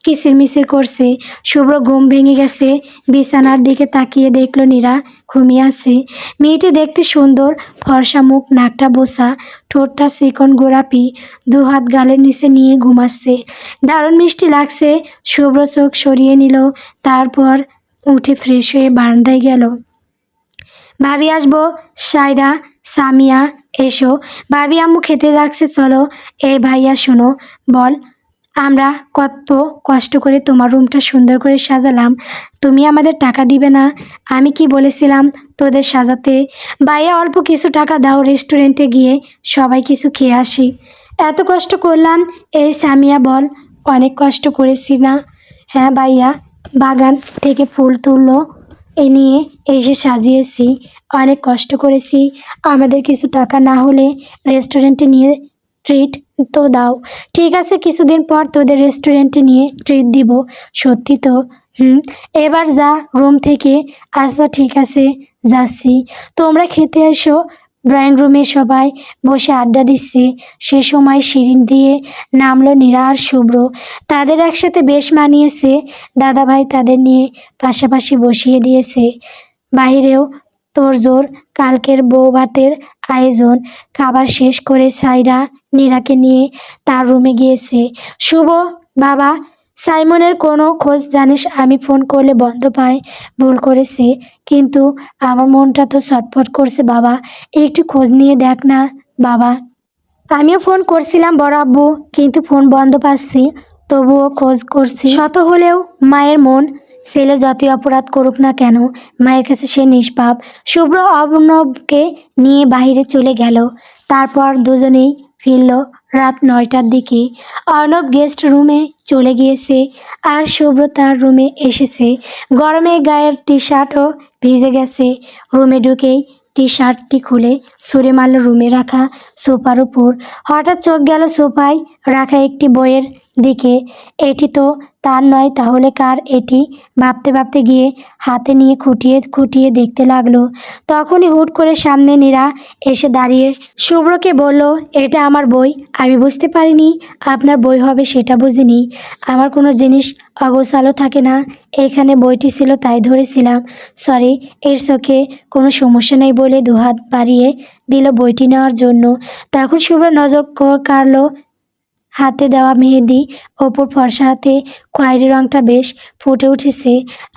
কিচিরমিচির করছে। শুভ্র ঘুম ভেঙে গেছে। বিছানার দিকে তাকিয়ে দেখলো নীরা ঘুমিয়ে আছে। মেয়েটি দেখতে সুন্দর, ফর্সা মুখ, নাকটা বোসা, ঠোঁটটা চিকন গোলাপি, 2 হাত গালের নিচে নিয়ে ঘুমাচ্ছে। দারুণ মিষ্টি লাগছে। শুভ্র চোখ সরিয়ে নিল। তারপর উঠে ফ্রেশ হয়ে বারান্দায় গেল। ভাবি, আসবো? সায়রা, সামিয়া, এসো। ভাবি, আম্মু খেতে যাচ্ছে, চলো। এই ভাইয়া শোনো, বল, আমরা কত কষ্ট করে তোমার রুমটা সুন্দর করে সাজালাম, তুমি আমাদের টাকা দিবে না? আমি কি বলেছিলাম তোদের সাজাতে। ভাইয়া অল্প কিছু টাকা দাও, রেস্টুরেন্টে গিয়ে সবাই কিছু খেয়ে আসি। এত কষ্ট করলাম। এই সামিয়া বল, অনেক কষ্ট করেছি না? হ্যাঁ ভাইয়া, বাগান থেকে ফুল তুললো এ নিয়ে এসে সাজিয়েছি, অনেক কষ্ট করেছি। আমাদের কিছু টাকা না হলে রেস্টুরেন্টে নিয়ে ট্রিট তো দাও। ঠিক আছে, কিছুদিন পর তোদের রেস্টুরেন্টে নিয়ে ট্রিট দিব। সত্যি তো? হুম। এবার যা রুম থেকে। আচ্ছা ঠিক আছে, যাচ্ছি। তোমরা খেতে এসো। ড্রয়িং রুমে সবাই বসে আড্ডা দিচ্ছে। সে সময় সিঁড়ি দিয়ে নামলো নীরা আর শুভ্র। তাদের একসাথে বেশ মানিয়েছে। দাদাভাই তাদের নিয়ে পাশাপাশি বসিয়ে দিয়েছে। বাহিরেও তোড়জোড়, কালকের বউ ভাতের আয়োজন। খাবার শেষ করে সাইরা নীরাকে নিয়ে তার রুমে গিয়েছে। শুভ, বাবা, সাইমনের কোনো খোঁজ জানিস? আমি ফোন করলে বন্ধ পায়। ভুল করেছে, কিন্তু আমার মনটা তো ছটফট করছে বাবা। একটু খোঁজ নিয়ে দেখ না বাবা। আমিও ফোন করছিলাম বড় আব্বু, কিন্তু ফোন বন্ধ পাচ্ছি। তবুও খোঁজ করছি। শত হলেও মায়ের মন। ছেলে যতই অপরাধ করুক না কেন, মায়ের কাছে সে নিষ্পাপ। শুভ্র অর্ণবকে নিয়ে বাইরে চলে গেল। তারপর দুজনেই ফিরল রাত 9টার দিকে। অর্ণব গেস্ট রুমে চলে গিয়েছে আর শুভ্র তার রুমে এসেছে। গরমে গায়ের টি শার্টও ভিজে গেছে। রুমে ঢুকেই টি শার্টটি খুলে ছুঁড়ে মারল রুমে রাখা সোফার উপর। হঠাৎ চোখ গেল সোফায় রাখা একটি বইয়ের দিকে। এটি তো তার নয়, তাহলে কার এটি? ভাবতে ভাবতে গিয়ে হাতে নিয়ে খুঁটিয়ে খুঁটিয়ে দেখতে লাগলো। তখনই হুট করে সামনে নীরা এসে দাঁড়িয়ে শুভ্রকে বলল, এটা আমার বই। আমি বুঝতে পারিনি আপনার বই হবে, সেটা বুঝিনি। আমার কোনো জিনিস অগোছালো থাকে না, এখানে বইটি ছিল তাই ধরেছিলাম। সরি, এর চোখে কোনো সমস্যা নেই বলে দুহাত বাড়িয়ে দিল বইটি নেওয়ার জন্য। তখন শুভ্র নজর কাড়ল হাতে দেওয়া মেহেদি ওপর। ফর্সা হাতে খয়েরি রংটা বেশ ফুটে উঠেছে,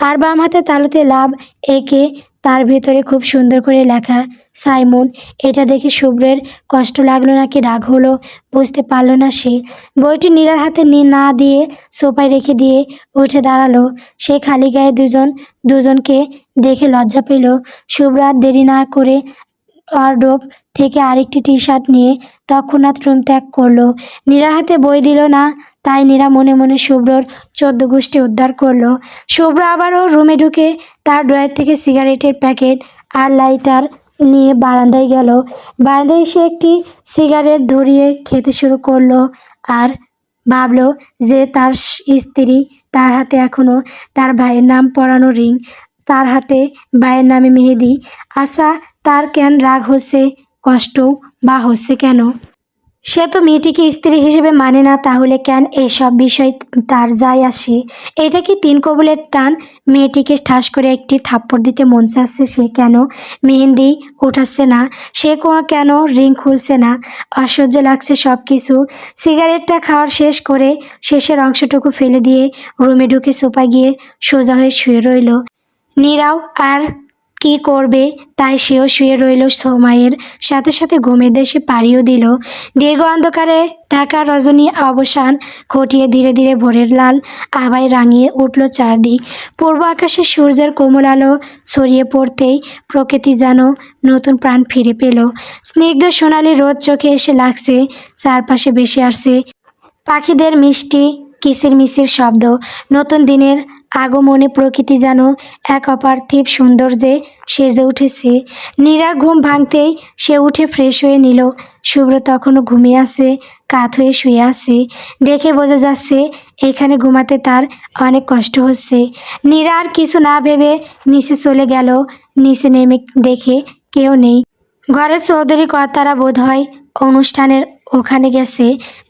আর বাম হাতে তালুতে লাভ এঁকে তার ভেতরে খুব সুন্দর করে লেখা সাইমন। এটা দেখে শুভ্রের কষ্ট লাগলো নাকি রাগ হলো বুঝতে পারল না সে। বইটি নীরার হাতে না দিয়ে সোফায় রেখে দিয়ে উঠে দাঁড়ালো। সে খালি গায়ে দুজনকে দেখে লজ্জা পেল। শুভ্র আর দেরি না করে ওয়ারড্রোব থেকে আরেকটি টি শার্ট নিয়ে তৎক্ষণাৎ রুম ত্যাগ করলো। নীরার হাতে বই দিল না, তাই নীরা মনে মনে শুভ্রর 14 গোষ্ঠী উদ্ধার করলো। শুভ্র আবারও রুমে ঢুকে তার ড্রয়ার থেকে সিগারেটের প্যাকেট আর লাইটার নিয়ে বারান্দায় গেল। বারান্দায় এসে একটি সিগারেট ধরিয়ে খেতে শুরু করলো আর ভাবলো যে তার স্ত্রী, তার হাতে এখনো তার ভাইয়ের নাম পরানো রিং, তার হাতে ভাইয়ের নামে মেহেদি। আশা তার কেন রাগ হচ্ছে, কষ্টও বা হচ্ছে কেন? সে তো মেয়েটিকে স্ত্রী হিসেবে মানে না, তাহলে কেন এসব বিষয় তার যায় আসে? এটা কি তিন কবুলের টান? মেয়েটিকে ঠাস করে একটি থাপ্পড় দিতে মন চাচ্ছে। সে কেন মেহেন্দি উঠাচ্ছে না? সে কেন রিং খুলছে না? অসহ্য লাগছে সব কিছু। সিগারেটটা খাওয়ার শেষ করে শেষের অংশটুকু ফেলে দিয়ে রুমে ঢুকে সোফায় গিয়ে সোজা হয়ে শুয়ে রইল। নীরাও আর কি করবে, তাই সেও শুয়ে রইল। সময়ের সাথে সাথে ঘুমের দেশে পাড়িও দিল। দীর্ঘ অন্ধকারে ঢাকা রজনী অবসান ঘটিয়ে ধীরে ধীরে ভোরের লাল আভায় রাঙিয়ে উঠল চারদিক। পূর্ব আকাশে সূর্যের কোমল আলো ছড়িয়ে পড়তেই প্রকৃতি যেন নতুন প্রাণ ফিরে পেল। স্নিগ্ধ সোনালি রোদ চোখে এসে লাগছে। চারপাশে ভেসে আসছে পাখিদের মিষ্টি কিচিরমিচির শব্দ। নতুন দিনের আগমনে প্রকৃতি যেন এক অপার্থিব সৌন্দর্যে সেজে উঠেছে। নীরার ঘুম ভাঙতেই সে উঠে ফ্রেশ হয়ে নিল। শুভ্র তখনও ঘুমিয়ে আছে, কাত হয়ে শুয়ে আছে। দেখে বোঝা যাচ্ছে এখানে ঘুমাতে তার অনেক কষ্ট হচ্ছে। নীরা আর কিছু না ভেবে নিচে চলে গেল। নিচে নেমে দেখে কেউ নেই। ঘরের চৌধুরী কর্তারা বোধ হয় অনুষ্ঠানের ওখানে গেছে।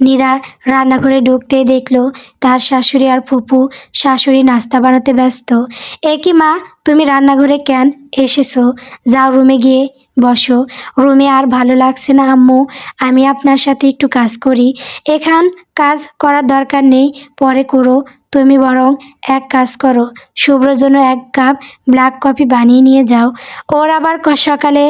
নীরা রান্নাঘরে ঢুকতেই দেখলো তার শাশুড়ি আর ফুপু। শাশুড়ি নাস্তা বানাতে ব্যস্ত। এ কি মা, তুমি রান্নাঘরে কেন এসেছো? যাও রুমে গিয়ে বসো। রুমে আর ভালো লাগছে না আম্মু, আমি আপনার সাথে একটু কাজ করি। এখান কাজ করার দরকার নেই, পরে করো। তুমি বরং এক কাজ করো, শুভ্রর জন্য 1 কাপ ব্ল্যাক কফি বানিয়ে নিয়ে যাও। ওর আবার সকালে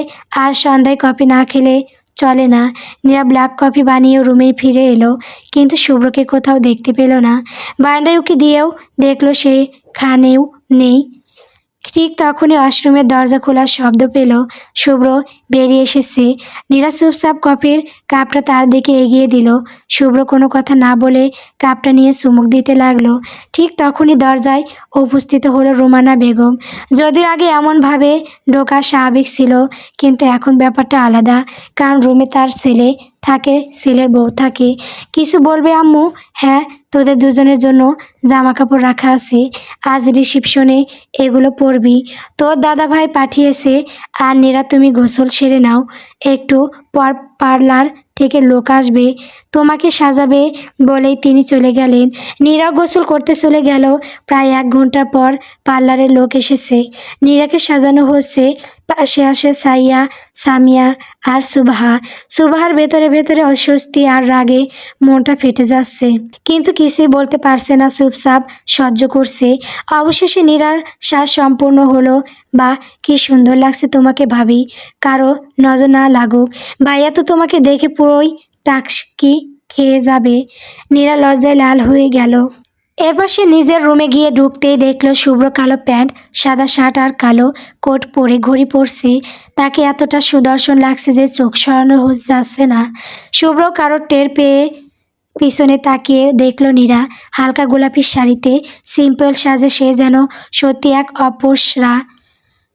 আর সন্ধ্যায় কফি না খেলে চলে না। নীরা ব্ল্যাক কফি বানিয়ে রুমে ফিরে এলো, কিন্তু শুভ্রকে কোথাও দেখতে পেল না। বারান্দায় উকি দিয়েও দেখলো সে খানেও নেই। ঠিক তখনই ওয়াশরুমের দরজা খোলার শব্দ পেল। শুভ্র বেরিয়ে এসেছে। নীরা চুপচাপ কফির কাপটা তার দিকে এগিয়ে দিল। শুভ্র কোনো কথা না বলে কাপটা নিয়ে চুমুক দিতে লাগলো। ঠিক তখনই দরজায় উপস্থিত হলো রুমানা বেগম। যদিও আগে এমনভাবে ঢোকা স্বাভাবিক ছিল, কিন্তু এখন ব্যাপারটা আলাদা, কারণ রুমে তার ছেলে থাকে, ছেলের বউ থাকে। কিছু বলবে আম্মু? হ্যাঁ, তোদের দুজনের জন্য জামা কাপড় রাখা আছে, আজ রিসিপশনে এগুলো পরবি। তোর দাদাভাই পাঠিয়েছে। আর নীরা, তুমি গোসল সেরে নাও, একটু পর পার্লার থেকে লোক আসবে, তোমাকে সাজাবে। বলেই তিনি চলে গেলেন। নীরা গোসল করতে চলে গেল। প্রায় 1 ঘন্টা পর পার্লারের লোক এসেছে। নীরাকে সাজানো হচ্ছে। পাশে আসে সাইয়া, সামিয়া আর সুবাহা। সুবাহার ভেতরে ভেতরে অস্বস্তি আর রাগে মনটা ফেটে যাচ্ছে, কিন্তু কিছুই বলতে পারছে না, চুপচাপ সহ্য করছে। অবশেষে নীরার শ্বাস সম্পূর্ণ হলো। বা কি সুন্দর লাগছে তোমাকে ভাবি, কারো নজর না লাগুক। ভাইয়া তো তোমাকে দেখে পুরোই টাক্সি খেয়ে যাবে। নীরা লজ্জায় লাল হয়ে গেল। এরপর সে নিজের রুমে গিয়ে ঢুকতেই দেখলো শুভ্র কালো প্যান্ট, সাদা শার্ট আর কালো কোট পরে ঘড়ি পরছে। তাকে এতটা সুদর্শন লাগছে যে চোখ সরানো যাচ্ছে না। শুভ্র কারো টের পেয়ে পিছনে তাকিয়ে দেখলো নীরা হালকা গোলাপি শাড়িতে সিম্পল সাজে। সে যেন সত্যি এক অপসরা।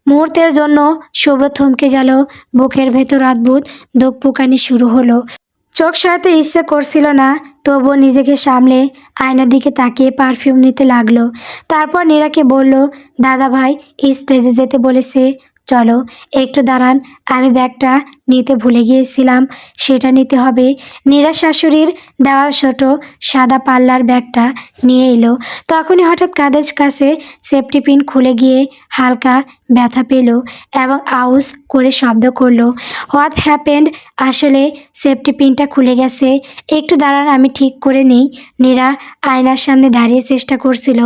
মুহূর্তের জন্য শুভ্র থমকে গেল। বুকের ভেতর অদ্ভুত ধুকপুকানি শুরু হলো। চোখ সরাতে ইচ্ছে করছিল না, তবুও নিজেকে সামলে আয়নার দিকে তাকিয়ে পারফিউম নিতে লাগলো। তারপর নীরাকে বলল, দাদা ভাই স্টেজে যেতে বলেছে, চলো। একটু দাঁড়ান, আমি ব্যাগটা নিতে ভুলে গিয়েছিলাম, সেটা নিতে হবে। নীরা শাশুড়ির দেওয়া ছোট সাদা পাল্লার ব্যাগটা নিয়ে এলো। তখনই হঠাৎ কাঁধের কাছে সেফটি পিন খুলে গিয়ে হালকা ব্যথা পেল এবং আউজ করে শব্দ করলো। What happened? আসলে সেফটি পিনটা খুলে গেছে। একটু দাঁড়ান, আমি ঠিক করে নিই। নীরা আয়নার সামনে দাঁড়িয়ে চেষ্টা করছিল,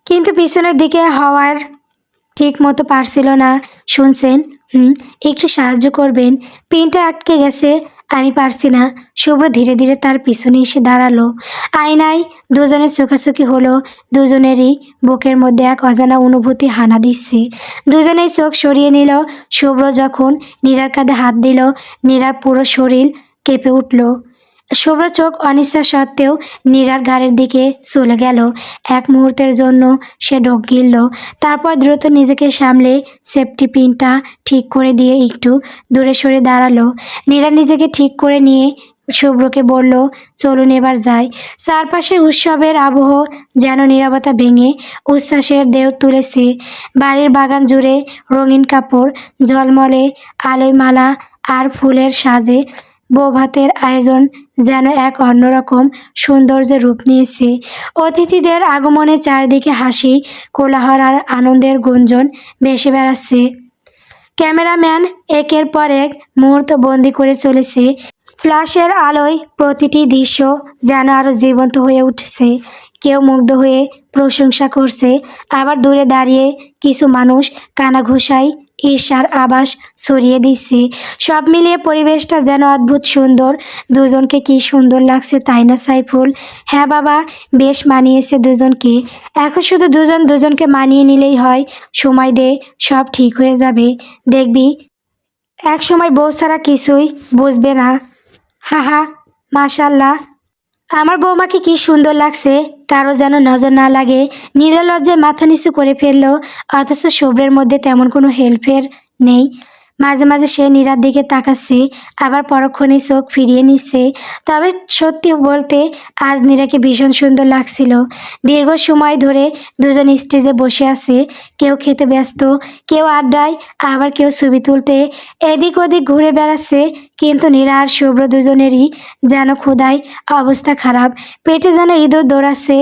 কিন্তু পিছনের দিকে হওয়ার ঠিক মতো পারছিল না। শুনছেন? একটু সাহায্য করবেন, পিনটা আটকে গেছে, আমি পারছি না। শুভ্র ধীরে ধীরে তার পিছনে এসে দাঁড়ালো। আয়নায় দুজনের চোখাচোখি হলো। দুজনেরই বুকের মধ্যে এক অজানা অনুভূতি হানা দিচ্ছে। দুজনেই চোখ সরিয়ে নিল। শুভ্র যখন নীরার কাঁধে হাত দিল, নীরার পুরো শরীর কেঁপে উঠল। শুভ্র চোখ অনিচ্ছা সত্ত্বেও নীরার ঘাড়ের দিকে চলে গেল। এক মুহূর্তের জন্য সে ঢোক গিলল, তারপর দ্রুত নিজেকে সামলে সেফটি পিনটা ঠিক করে দিয়ে একটু দূরে সরে দাঁড়ালো। নীরা নিজেকে ঠিক করে নিয়ে শুভ্রকে বলল, চলুন এবার যাই। চারপাশে উৎসবের আবহ যেন নীরবতা ভেঙে উচ্ছ্বাসের ঢেউ তুলেছে। বাড়ির বাগান জুড়ে রঙিন কাপড়, ঝলমলে আলোয় মালা আর ফুলের সাজে বৌভাতের আয়োজন যেন এক অন্যরকম সৌন্দর্যে রূপ নিয়েছে। অতিথিদের আগমনে চারদিকে হাসি, কোলাহল আর আনন্দের গুঞ্জন ভেসে বেড়াচ্ছে। ক্যামেরাম্যান একের পর এক মুহূর্ত বন্দি করে চলেছে। ফ্ল্যাশের আলোয় প্রতিটি দৃশ্য যেন আরও জীবন্ত হয়ে উঠছে। কেউ মুগ্ধ হয়ে প্রশংসা করছে, আবার দূরে দাঁড়িয়ে কিছু মানুষ কানাঘুষায় ঈর্ষার আভাস ছড়িয়ে দিচ্ছে। সব মিলিয়ে পরিবেশটা যেন অদ্ভুত সুন্দর। দুজনকে কি সুন্দর লাগছে, তাই না সাইফুল? হ্যাঁ বাবা, বেশ মানিয়েছে দুজনকে। এখন শুধু দুজন দুজনকে মানিয়ে নিলেই হয়। সময় দে, সব ঠিক হয়ে যাবে। দেখবি এক সময় বউ ছাড়া কিছুই বুঝবে না। হাহা, মাশাল্লাহ, আমার বৌমাকে কি সুন্দর লাগছে, কারো যেন নজর না লাগে। নির্লজ্জায় মাথা নিচু করে ফেলল, অথচ শুভ্রের মধ্যে তেমন কোনো হেল্পের নেই। মাঝে মাঝে সে নীরার দিকে তাকাচ্ছে, আবার পরক্ষণে চোখ ফিরিয়ে নিচ্ছে। তবে সত্যি বলতে আজ নীরাকে ভীষণ সুন্দর লাগছিল। দীর্ঘ সময় ধরে দুজন স্টেজে বসে আছে, কেউ খেতে ব্যস্ত, কেউ আড্ডায়, আবার কেউ ছবি তুলতে এদিক ওদিক ঘুরে বেড়াচ্ছে। কিন্তু নীরা আর শুভ্র দুজনেরই যেন ক্ষুধায় অবস্থা খারাপ, পেটে যেন ইঁদুর দৌড়াচ্ছে।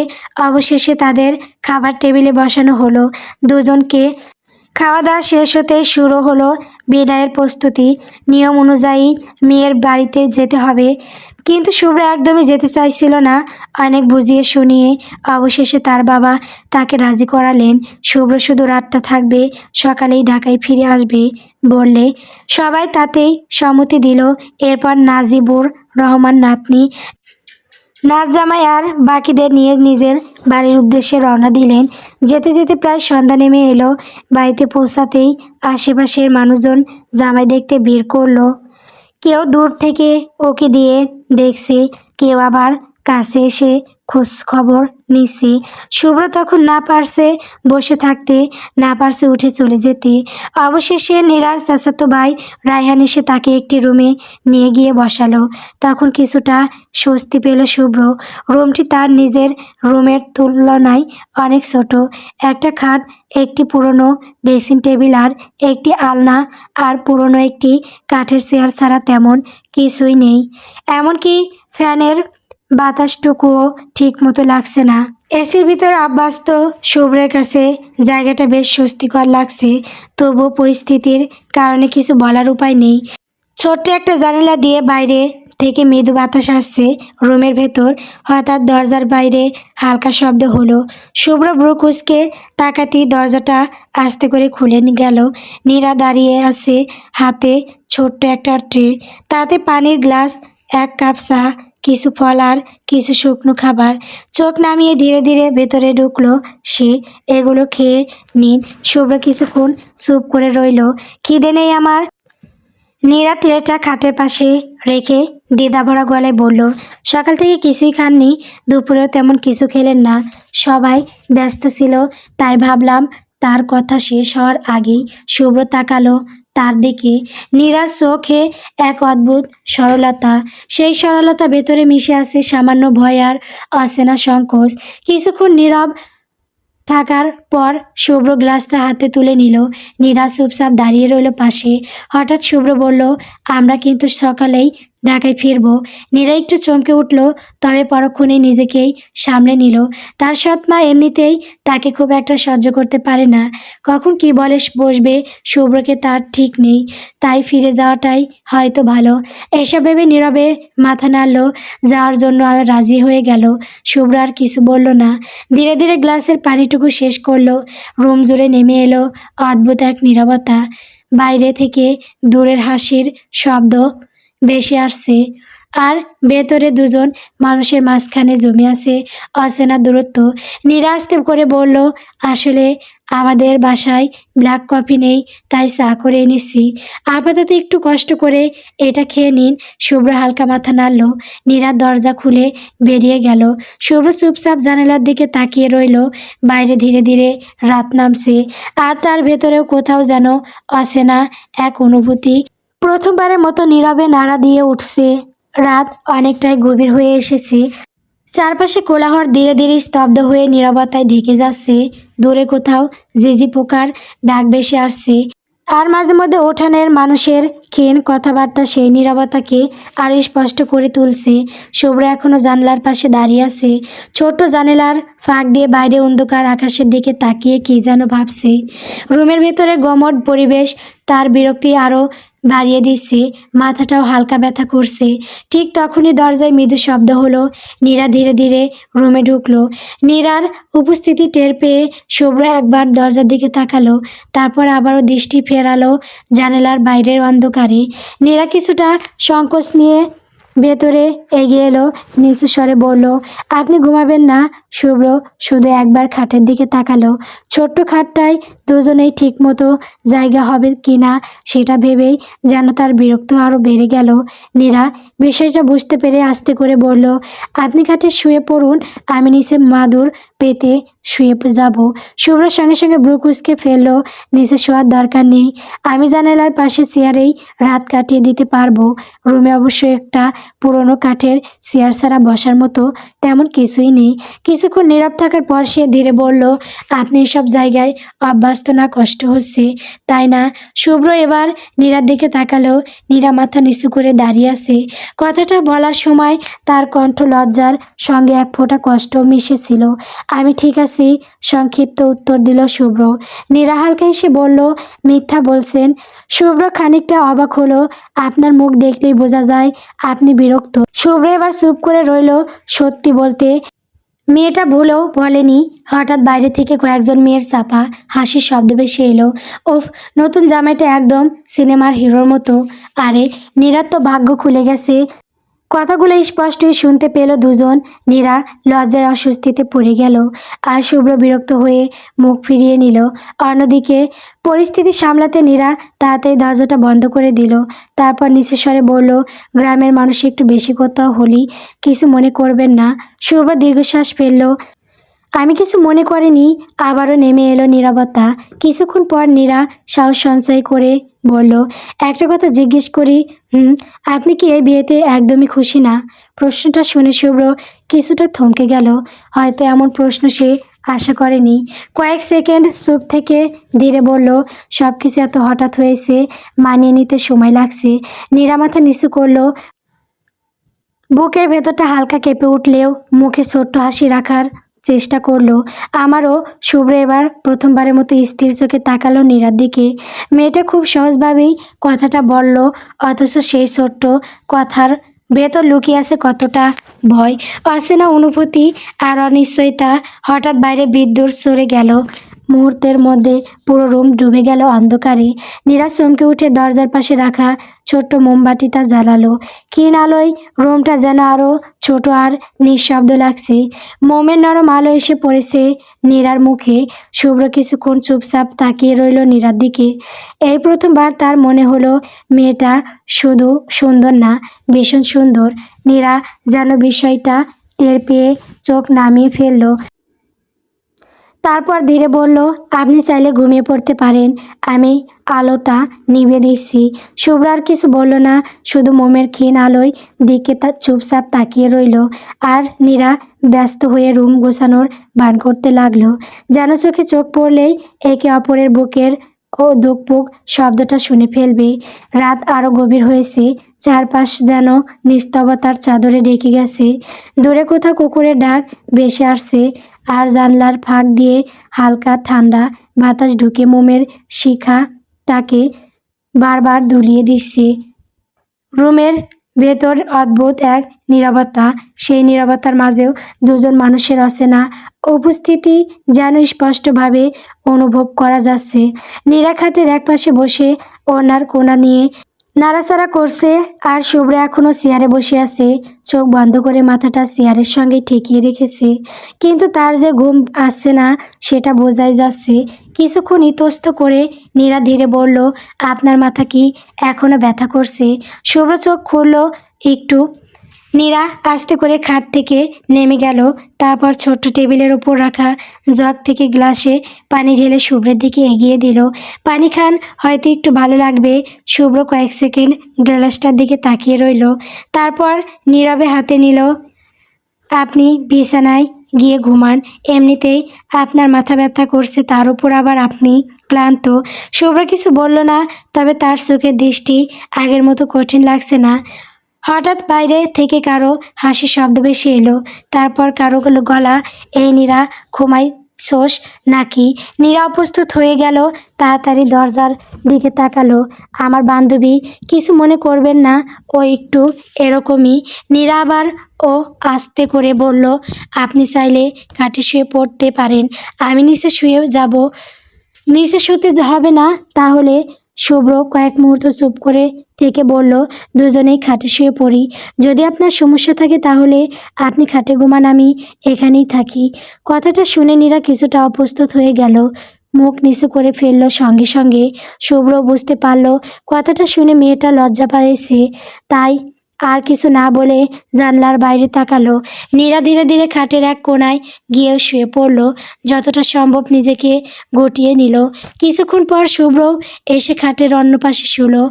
অবশেষে তাদের খাবার টেবিলে বসানো হলো। দুজনকে খাওয়া দাওয়া শেষ হতেই শুরু হলো বিদায়ের প্রস্তুতি। নিয়ম অনুযায়ী মেয়ের বাড়িতে যেতে হবে, কিন্তু শুভ্র একদমই যেতে চাইছিল না। অনেক বুঝিয়ে শুনিয়ে অবশেষে তার বাবা তাকে রাজি করালেন। শুভ্র শুধু রাতটা থাকবে, সকালেই ঢাকায় ফিরে আসবে বললে সবাই তাতেই সম্মতি দিল। এরপর নাজিবুর রহমান নাতনি নাচ জামাই আর বাকিদের নিয়ে নিজের বাড়ির উদ্দেশ্যে রওনা দিলেন। যেতে যেতে প্রায় সন্ধ্যা নেমে এলো। বাড়িতে পৌঁছাতেই আশেপাশের মানুষজন জামাই দেখতে ভিড় করলো। কেউ দূর থেকে ওকে দিয়ে দেখছে, কেউ আবার কাছে এসে খোঁজ খবর নিচ্ছে। শুভ্র তখন না পারছে বসে থাকতে, না পারছে উঠে চলে যেতে। অবশেষে নীরার চাচাতো ভাই রায়হান এসে তাকে একটি রুমে নিয়ে গিয়ে বসালো। তখন কিছুটা স্বস্তি পেল শুভ্র। রুমটি তার নিজের রুমের তুলনায় অনেক ছোট। একটা খাট, একটি পুরনো ড্রেসিং টেবিল আর একটি আলনা, আর পুরনো একটি কাঠের চেয়ার ছাড়া তেমন কিছুই নেই। এমনকি ফ্যানের বাতাসটুকুও ঠিক মতো লাগছে না। এসির ভিতর অভ্যস্ত শুভ্রের কাছে জায়গাটা বেশ স্বস্তিকর লাগছে। তবুও পরিস্থিতির কারণে কিছু বলার উপায় নেই। ছোট্ট একটা জানালা দিয়ে বাইরে থেকে মৃদু বাতাস আসছে। রুমের ভেতর হঠাৎ দরজার বাইরে হালকা শব্দ হলো। শুভ্র ভ্রু কুঁচকে তাকাতেই দরজাটা আস্তে করে খুলে গেল। নীরা দাঁড়িয়ে আছে, হাতে ছোট্ট একটা ট্রে, তাতে পানির গ্লাস, এক কাপ চা, কিছু ফল আর কিছু শুকনো খাবার। চোখ নামিয়ে ধীরে ধীরে ভেতরে ঢুকলো সে। এগুলো খেয়ে নিন। শুভ্র কিছুক্ষণ চুপ করে রইল। খিদে নেই আমার। নীরা ট্রেটা খাটের পাশে রেখে দ্বিধাভরা গলায় বলল, সকাল থেকে কিছুই খাননি, দুপুরেও তেমন কিছু খেলেন না। সবাই ব্যস্ত ছিল, তাই ভাবলাম। তার কথা শেষ হওয়ার আগেই শুভ্র তাকালো তার দিকে। নীরার চোখে এক অদ্ভুত সরলতা। সেই সরলতা ভেতরে মিশে আছে সামান্য ভয় আর অচেনা সংকোচ। কিছুক্ষণ নীরব থাকার পর শুভ্র গ্লাসটা হাতে তুলে নিল। নীরা চুপচাপ দাঁড়িয়ে রইল পাশে। হঠাৎ শুভ্র বলল, আমরা কিন্তু সকালেই ঢাকায় ফিরবো। নীরা একটু চমকে উঠল, তবে পরক্ষণে নিজেকেই সামলে নিল। তার সৎ মা এমনিতেই তাকে খুব একটা সহ্য করতে পারে না। কখন কি বলে বসবে শুভ্রকে তার ঠিক নেই, তাই ফিরে যাওয়াটাই হয়তো ভালো। এসব ভেবে নীরবে মাথা নাড়ল। যাওয়ার জন্য আর রাজি হয়ে গেল। শুভ্র আর কিছু বলল না, ধীরে ধীরে গ্লাসের পানিটুকু শেষ করলো। রুম জুড়ে নেমে এলো অদ্ভুত এক নীরবতা। বাইরে থেকে দূরের হাসির শব্দ ভেসে আসছে, আর ভেতরে দুজন মানুষের মাঝখানে জমে আছে অচেনা দূরত্ব। নীরা আস্তে করে বলল, আসলে আমাদের বাসায় ব্ল্যাক কফি নেই, তাই চা করে এনেছি। আপাতত একটু কষ্ট করে এটা খেয়ে নিন। শুভ্র হালকা মাথা নাড়ল। নীরা দরজা খুলে বেরিয়ে গেল। শুভ্র চুপচাপ জানালার দিকে তাকিয়ে রইল। বাইরে ধীরে ধীরে রাত নামছে, আর তার ভেতরেও কোথাও যেন অচেনা এক অনুভূতি প্রথমবারের মতো নীরবে নাড়া দিয়ে উঠছে। রাত অনেকটাই গভীর হয়ে এসেছে। চারপাশে কোলাহল ধীরে ধীরে স্তব্ধ হয়ে নীরবতায় ঢেকে যাচ্ছে। দূরে কোথাও ঝিঝি পোকার ডাক ভেসে আসছে, আর মাঝে মধ্যে উঠানের মানুষের ক্ষীণ কথাবার্তা সেই নীরবতাকে আরও স্পষ্ট করে তুলছে। শুভ্র এখনো জানলার পাশে দাঁড়িয়ে আছে। ছোট্ট জানালার ফাঁক দিয়ে বাইরে অন্ধকার আকাশের দিকে তাকিয়ে কী যেন ভাবছে। রুমের ভেতরে গমট পরিবেশ তার বিরক্তি আরও বাড়িয়ে দিচ্ছে। মাথাটাও হালকা ব্যথা করছে। ঠিক তখনই দরজায় মৃদু শব্দ হলো। নীরা ধীরে ধীরে রুমে ঢুকলো। নীরার উপস্থিতি টের পেয়ে শুভ্র একবার দরজার দিকে তাকালো, তারপর আবারও দৃষ্টি ফেরালো জানালার বাইরের অন্ধকারে। নীরা কিছুটা সংকোচ নিয়ে ভেতরে এগিয়ে এলো, নিচু স্বরে বলল, আপনি ঘুমাবেন না? শুভ্র শুধু একবার খাটের দিকে তাকালো। ছোট্ট খাটটায় দুজনেই ঠিক মতো জায়গা হবে কি না সেটা ভেবেই যেন তার বিরক্ত আরও বেড়ে গেল। নীরা বিষয়টা বুঝতে পেরে আস্তে করে বলল, আপনি খাটে শুয়ে পড়ুন, আমি নিচে মাদুর পেতে শুয়ে যাব। শুভ্র সঙ্গে সঙ্গে ভ্রু কুঁচকে ফেললো, নিচে শোয়ার দরকার নেই, আমি জানালার পাশে চেয়ারেই রাত কাটিয়ে দিতে পারবো। রুমে অবশ্য একটা পুরনো কাঠের চেয়ার ছাড়া বসার মতো তেমন কিছুই নেই। কিছুক্ষণ নীরব থাকার পর সে ধীরে বলল, আপনি এসব জায়গায় অভ্যস্ত না, কষ্ট হচ্ছে তাই না? শুভ্র এবার নীরার দিকে তাকালো। নীরা মাথা নিচু করে দাঁড়িয়ে আছে। কথাটা বলার সময় তার কণ্ঠ লজ্জার সঙ্গে এক ফোঁটা কষ্ট মিশেছিল। আমি ঠিক আছি, সংক্ষিপ্ত উত্তর দিল শুভ্র। নীরা হালকা এসে বলল, মিথ্যা বলছেন? শুভ্র খানিকটা অবাক হলো। আপনার মুখ দেখলেই বোঝা যায় আপনি বিরক্ত। শুভ্র এবার চুপ করে রইল। সত্যি বলতে মেয়েটা ভুলেও বলেনি। হঠাৎ বাইরে থেকে কয়েকজন মেয়ের চাপা হাসির শব্দ ভেসে এলো। ওফ, নতুন জামাইটা একদম সিনেমার হিরোর মতো। আরে নীরার তো ভাগ্য খুলে গেছে। কথাগুলো স্পষ্টই শুনতে পেল দুজন। নীরা লজ্জায় অস্বস্তিতে পড়ে গেল আর শুভ্র বিরক্ত হয়ে মুখ ফিরিয়ে নিল। অন্যদিকে পরিস্থিতি সামলাতে নীরা তাড়াতাড়ি দরজাটা বন্ধ করে দিল। তারপর নিচু স্বরে বলল, গ্রামের মানুষ একটু বেশি কোথাও হলি কিছু মনে করবেন না। শুভ্র দীর্ঘশ্বাস ফেলল। আমি কিছু মনে করিনি। আবারও নেমে এলো নীরবতা। কিছুক্ষণ পর নীরা সাহস সঞ্চয় করে বলল, একটা কথা জিজ্ঞেস করি, আপনি কি এই বিয়েতে একদমই খুশি না? প্রশ্নটা শুনে শুভ্র কিছুটা থমকে গেল। হয়তো এমন প্রশ্ন সে আশা করেনি। কয়েক সেকেন্ড চুপ থেকে ধীরে বলল, সব কিছু এত হঠাৎ হয়েছে, মানিয়ে নিতে সময় লাগছে। নীরা মাথা নিচু করলো। বুকের ভেতরটা হালকা কেঁপে উঠলেও মুখে ছোট্ট হাসি রাখার চেষ্টা করলো। আমারও। শুভ্র এবার প্রথমবারের মতো স্থির চোখে তাকালো নীরার দিকে। মেয়েটা খুব সহজভাবেই কথাটা বলল, অথচ সেই ছোট্ট কথার ভেতর লুকিয়ে আছে কতটা ভয়, অচেনা অনুভূতি আর অনিশ্চয়তা। হঠাৎ বাইরে বিদ্যুৎ সরে গেল। মুহূর্তের মধ্যে পুরো রুম ডুবে গেল অন্ধকারে। নীরা চমকে উঠে দরজার পাশে রাখা ছোট্ট মোমবাতিটা জ্বালালো। ক্ষীণ আলোয় রুমটা যেন আরও ছোট আর নিঃশব্দ লাগছে। মোমের নরম আলো এসে পড়েছে নীরার মুখে। শুভ্র কিছুক্ষণ চুপচাপ তাকিয়ে রইল নীরার দিকে। এই প্রথমবার তার মনে হলো মেয়েটা শুধু সুন্দর না, ভীষণ সুন্দর। নীরা যেন বিষয়টা টের পেয়ে চোখ নামিয়ে ফেলল। তারপর ধীরে বলল, আপনি চাইলে ঘুমিয়ে পড়তে পারেন, আমি আলোটা নিভিয়ে দিচ্ছি। শুভ্র আর কিছু বলল না, শুধু মোমের ক্ষীণ আলোয় দিকে তার চুপচাপ তাকিয়ে রইল। আর নীরা ব্যস্ত হয়ে রুম গোছানোর ভান করতে লাগলো, যেন চোখে চোখ পড়লেই একে অপরের বুকের ও ধুকপুক শব্দটা শুনে ফেলবে। রাত আরও গভীর হয়েছে। চারপাশ যেন নিস্তবতার চাদরে ঢেকে গেছে। দূরে কোথাও কুকুরের ডাক ভেসে আসছে আর জানলার ফাঁক দিয়ে হালকা ঠান্ডা বাতাস ঢুকে মোমের শিখাটাকে বারবার দুলিয়ে দিচ্ছে। রুমের ভেতর অদ্ভুত এক নীরবতা। সেই নীরবতার মাঝেও দুজন মানুষের অচেনা উপস্থিতি যেন স্পষ্টভাবে অনুভব করা যাচ্ছে। নীরা খাটের একপাশে বসে ওনার কোনা নিয়ে নাড়াচাড়া করছে আর শুভ্র এখনও চেয়ারে বসে আছে, চোখ বন্ধ করে মাথাটা চেয়ারের সঙ্গে ঠেকিয়ে রেখেছে। কিন্তু তার যে ঘুম আসছে না সেটা বোঝাই যাচ্ছে। কিছুক্ষণ ইতস্ত করে নীরা ধীরে বলল, আপনার মাথা কি এখনও ব্যথা করছে? শুভ্র চোখ খুলল একটু। নীরা আস্তে করে খাট থেকে নেমে গেল। তারপর ছোট্ট টেবিলের ওপর রাখা জগ থেকে গ্লাসে পানি ঢেলে শুভ্রের দিকে এগিয়ে দিল। পানি খান, হয়তো একটু ভালো লাগবে। শুভ্র কয়েক সেকেন্ড গ্লাসটার দিকে তাকিয়ে রইল, তারপর নীরবে হাতে নিল। আপনি বিছানায় গিয়ে ঘুমান, এমনিতেই আপনার মাথা ব্যথা করছে, তার উপর আবার আপনি ক্লান্ত। শুভ্র কিছু বলল না, তবে তার চোখের দৃষ্টি আগের মতো কঠিন লাগছে না। হঠাৎ বাইরে থেকে কারো হাসির শব্দ ভেসে এলো, তারপর কারো গলা, এই নীরা, ঘুমাইছোস নাকি? নীরা অপ্রস্তুত হয়ে গেল, তাড়াতাড়ি দরজার দিকে তাকালো। আমার বান্ধবী, কিছু মনে করবেন না, ও একটু এরকমই। নীরা আবার ও আস্তে করে বলল, আপনি চাইলে খাটে শুয়ে পড়তে পারেন, আমি নিচে শুয়ে যাব। নিচে শুতে হবে না তাহলে? শুভ্র কয়েক মুহূর্ত চুপ করে থেকে বলল, দুজনেই খাটে শুয়ে পড়ি। যদি আপনার সমস্যা থাকে তাহলে আপনি খাটে ঘুমান, আমি এখানেই থাকি। কথাটা শুনে নীরা কিছুটা অপ্রস্তুত হয়ে গেল, মুখ নিচু করে ফেলল। সঙ্গে সঙ্গে শুভ্র বুঝতে পারল কথাটা শুনে মেয়েটা লজ্জা পেয়েছে, তাই আর কিছু না বলে জানলার বাইরে তাকালো। নীরা ধীরে ধীরে খাটের এক কোণায় গিয়ে শুয়ে পড়ল, যতটা সম্ভব নিজেকে গুটিয়ে নিল। কিছুক্ষণ পর শুভ্র এসে খাটের অন্য পাশে শুলো।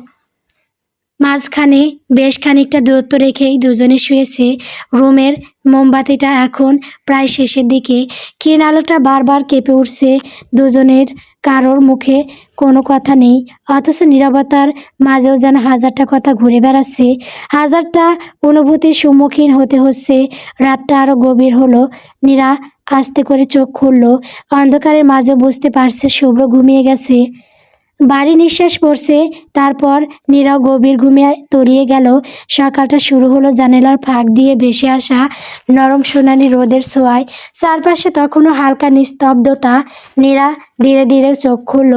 মাঝখানে বেশ খানিকটা দূরত্ব রেখেই দুজনে শুয়েছে। রুমের মোমবাতিটা এখন প্রায় শেষের দিকে। ক্ষীণ আলোটা বারবার কেঁপে উঠছে। দুজনের কারোর মুখে কোনো কথা নেই, অথচ নীরবতার মাঝেও যেন হাজারটা কথা ঘুরে বেড়াচ্ছে। হাজারটা অনুভূতির সম্মুখীন হতে হচ্ছে। রাতটা আরও গভীর হলো। নীরা আস্তে করে চোখ খুলল। অন্ধকারের মাঝে বুঝতে পারছে শুভ্র ঘুমিয়ে গেছে। ভারী নিঃশ্বাস পড়ছে। তারপর নীরাও গভীর ঘুমে তলিয়ে গেল। সকালটা শুরু হলো জানালার ফাঁক দিয়ে ভেসে আসা নরম সোনালি রোদের ছোঁয়ায়। চারপাশে তখনও হালকা নিস্তব্ধতা। নীরা ধীরে ধীরে চোখ খুলল।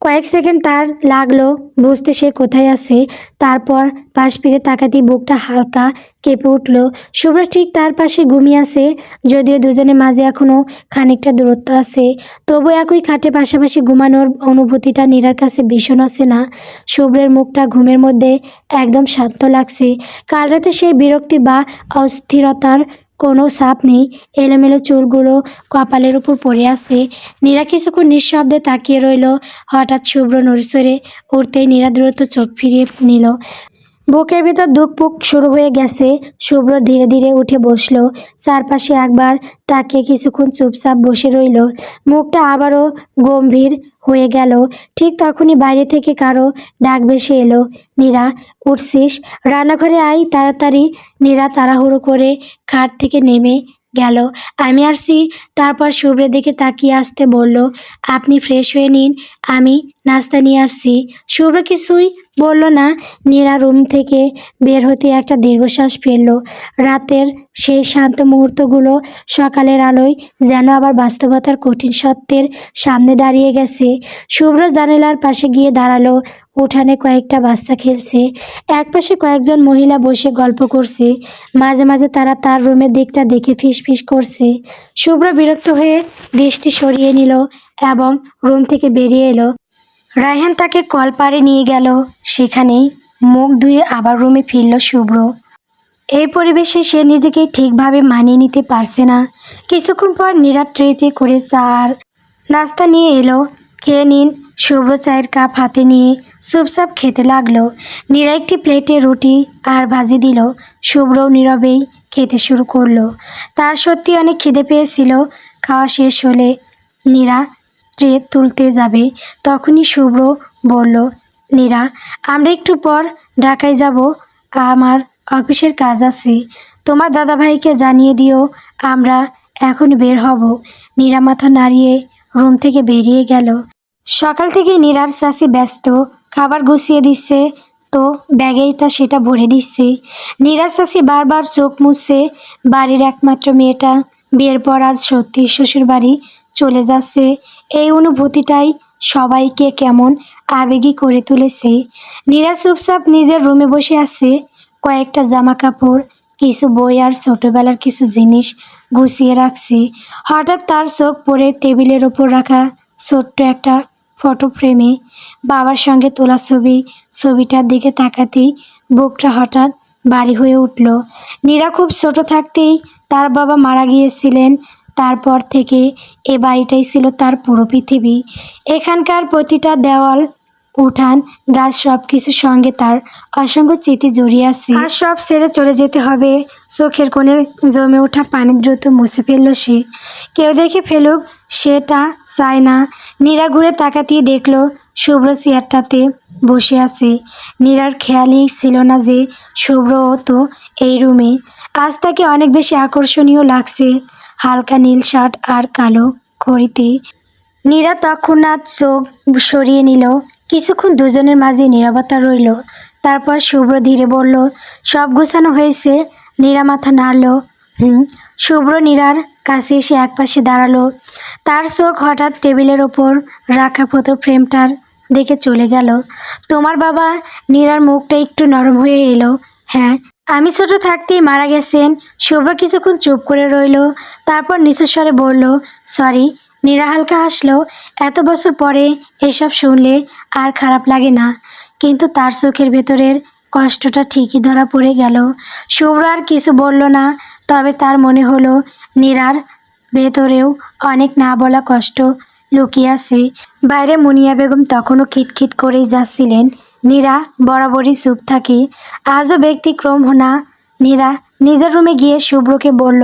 কয়েক সেকেন্ড তার লাগলো বুঝতে সে কোথায় আছে। তারপর পাশ ফিরে তাকাতেই বুকটা হালকা কেঁপে উঠল। শুভ্র ঠিক তার পাশে ঘুমিয়ে আছে, যদিও দুজনের মাঝে এখনো খানিকটা দূরত্ব আছে, তবু একই খাটে পাশাপাশি ঘুমানোর অনুভূতিটা নীরার কাছে ভীষণ আছে না। শুভ্রের মুখটা ঘুমের মধ্যে একদম শান্ত লাগছে। কাল রাতে সেই বিরক্তি বা অস্থিরতার কোনো ছাপ নেই। এলোমেলো চুলগুলো কপালের উপর পড়ে আছে। নীরা কিছুক্ষণ নিঃশব্দে তাকিয়ে রইল। হঠাৎ শুভ্র নড়েচড়ে উঠতেই নীরা দ্রুত চোখ ফিরিয়ে নিল। বুকের ভেতর ধুকপুক শুরু হয়ে গেছে। শুভ্র ধীরে ধীরে উঠে বসলো। চারপাশে একবার তাকিয়ে কিছুক্ষণ চুপচাপ বসে রইল। মুখটা আবারও গম্ভীর হয়ে গেল। ঠিক তখনই বাইরে থেকে কারো ডাক ভেসে এলো, নীরা, উঠছিস? রান্নাঘরে আয় তাড়াতাড়ি। নীরা তাড়াহুড়ো করে খাট থেকে নেমে গেল। আমি আসছি। তারপর শুভ্রের দিকে তাকিয়ে আসতে বলল, আপনি ফ্রেশ হয়ে নিন, আমি নাস্তা নিয়ে আসছি। শুভ্র কিছুই বলল না। নীরা রুম থেকে বের হতে একটা দীর্ঘশ্বাস ফেলল। রাতের সেই শান্ত মুহূর্তগুলো সকালের আলোয় যেন আবার বাস্তবতার কঠিন সত্যের সামনে দাঁড়িয়ে গেছে। শুভ্র জানালার পাশে গিয়ে দাঁড়ালো। উঠানে কয়েকটা বাচ্চা খেলছে, একপাশে কয়েকজন মহিলা বসে গল্প করছে। মাঝে মাঝে তারা তার রুমের দিকটা দেখে ফিসফিস করছে। শুভ্র বিরক্ত হয়ে দৃষ্টি সরিয়ে নিল এবং রুম থেকে বেরিয়ে এলো। রায়হান তাকে কলপাড়ে নিয়ে গেল। সেখানেই মুখ ধুয়ে আবার রুমে ফিরল শুভ্র। এই পরিবেশে সে নিজেকে ঠিকভাবে মানিয়ে নিতে পারছে না। কিছুক্ষণ পর নীরা ট্রেতে করে চা আর নাস্তা নিয়ে এলো। খেয়ে নিন। শুভ্র চায়ের কাপ হাতে নিয়ে চুপচাপ খেতে লাগলো। নীরা একটি প্লেটে রুটি আর ভাজি দিল। শুভ্রও নীরবেই খেতে শুরু করলো। তার সত্যি অনেক খিদে পেয়েছিল। খাওয়া শেষ হলে নীরা ট্রে তুলতে যাবে, তখনই শুভ্র বলল, নীরা, আমরা একটু পর ঢাকায় যাব, আমার অফিসের কাজ আছে। তোমার দাদাভাইকে জানিয়ে দিও আমরা এখন বের হব। নীরা মাথা নাড়িয়ে রুম থেকে বেরিয়ে গেল। সকাল থেকে নীরার চাষি ব্যস্ত, খাবার গুছিয়ে দিচ্ছে তো ব্যাগে এটা সেটা ভরে দিচ্ছে। নীরার চাষি বারবার চোখ মুছছে। বাড়ির একমাত্র মেয়েটা বিয়ের পর আজ সত্যি শ্বশুর বাড়ি চলে যাচ্ছে। এই অনুভূতিটাই সবাইকে কেমন আবেগী করে তুলেছে। নীরা চুপচাপ নিজের রুমে বসে আছে। কয়েকটা জামা কাপড়, কিছু বই আর ছোটবেলার কিছু জিনিস গুছিয়ে রাখছে। হঠাৎ তার চোখ পড়ে টেবিলের ওপর রাখা ছোট্ট একটা ফটো ফ্রেমে। বাবার সঙ্গে তোলা ছবিটার দিকে তাকাতেই বুকটা হঠাৎ ভারী হয়ে উঠল। নীরা খুব ছোট থাকতেই তার বাবা মারা গিয়েছিলেন। তারপর থেকে এ বাড়িটাই ছিল তার পুরো পৃথিবী। এখানকার প্রতিটা দেওয়াল, উঠান, গাছ সব কিছুর সঙ্গে তার অসংখ্য স্মৃতি জড়িয়ে আছে। আর সব ছেড়ে চলে যেতে হবে। চোখের কোণে জমে ওঠা পানি দ্রুত মুছে ফেলল সে। কেউ দেখে ফেলুক সেটা চায় না। নীরা ঘুরে তাকাতেই দেখলো শুভ্র চেয়ারটাতে বসে আছে। নীরার খেয়ালই ছিল না যে শুভ্রও তো এই রুমে। আজ তাকে অনেক বেশি আকর্ষণীয় লাগছে। হালকা নীল শার্ট আর কালো ঘড়িতে। নীরা তৎক্ষণাৎ চোখ সরিয়ে নিল। কিছুক্ষণ দুজনের মাঝে নীরবতা রইল। তারপর শুভ্র ধীরে বলল, সব গোছানো হয়েছে? নীরা মাথা নাড়ল। শুভ্র নীরার কাছে এসে একপাশে দাঁড়ালো। তার চোখ হঠাৎ টেবিলের ওপর রাখা ফটো ফ্রেমটার দিকে চলে গেল। তোমার বাবা? নীরার মুখটা একটু নরম হয়ে এলো। হ্যাঁ, আমি ছোট থাকতেই মারা গেছেন। শুভ্র কিছুক্ষণ চুপ করে রইল। তারপর নিচু স্বরে বলল, সরি। নীরা হালকা হাসলো। এত বছর পরে এসব শুনলে আর খারাপ লাগে না, কিন্তু তার চোখের ভেতরের কষ্টটা ঠিকই ধরা পড়ে গেল। শুভ্র আর কিছু বলল না, তবে তার মনে হলো নীরার ভেতরেও অনেক না বলা কষ্ট লুকিয়ে আছে। বাইরে মুনিয়া বেগম তখনও খিটখিট করেই যাচ্ছিলেন। নীরা বরাবরই চুপ থাকে, আজও ব্যতিক্রম না। নীরা নিজের রুমে গিয়ে শুভ্রকে বলল,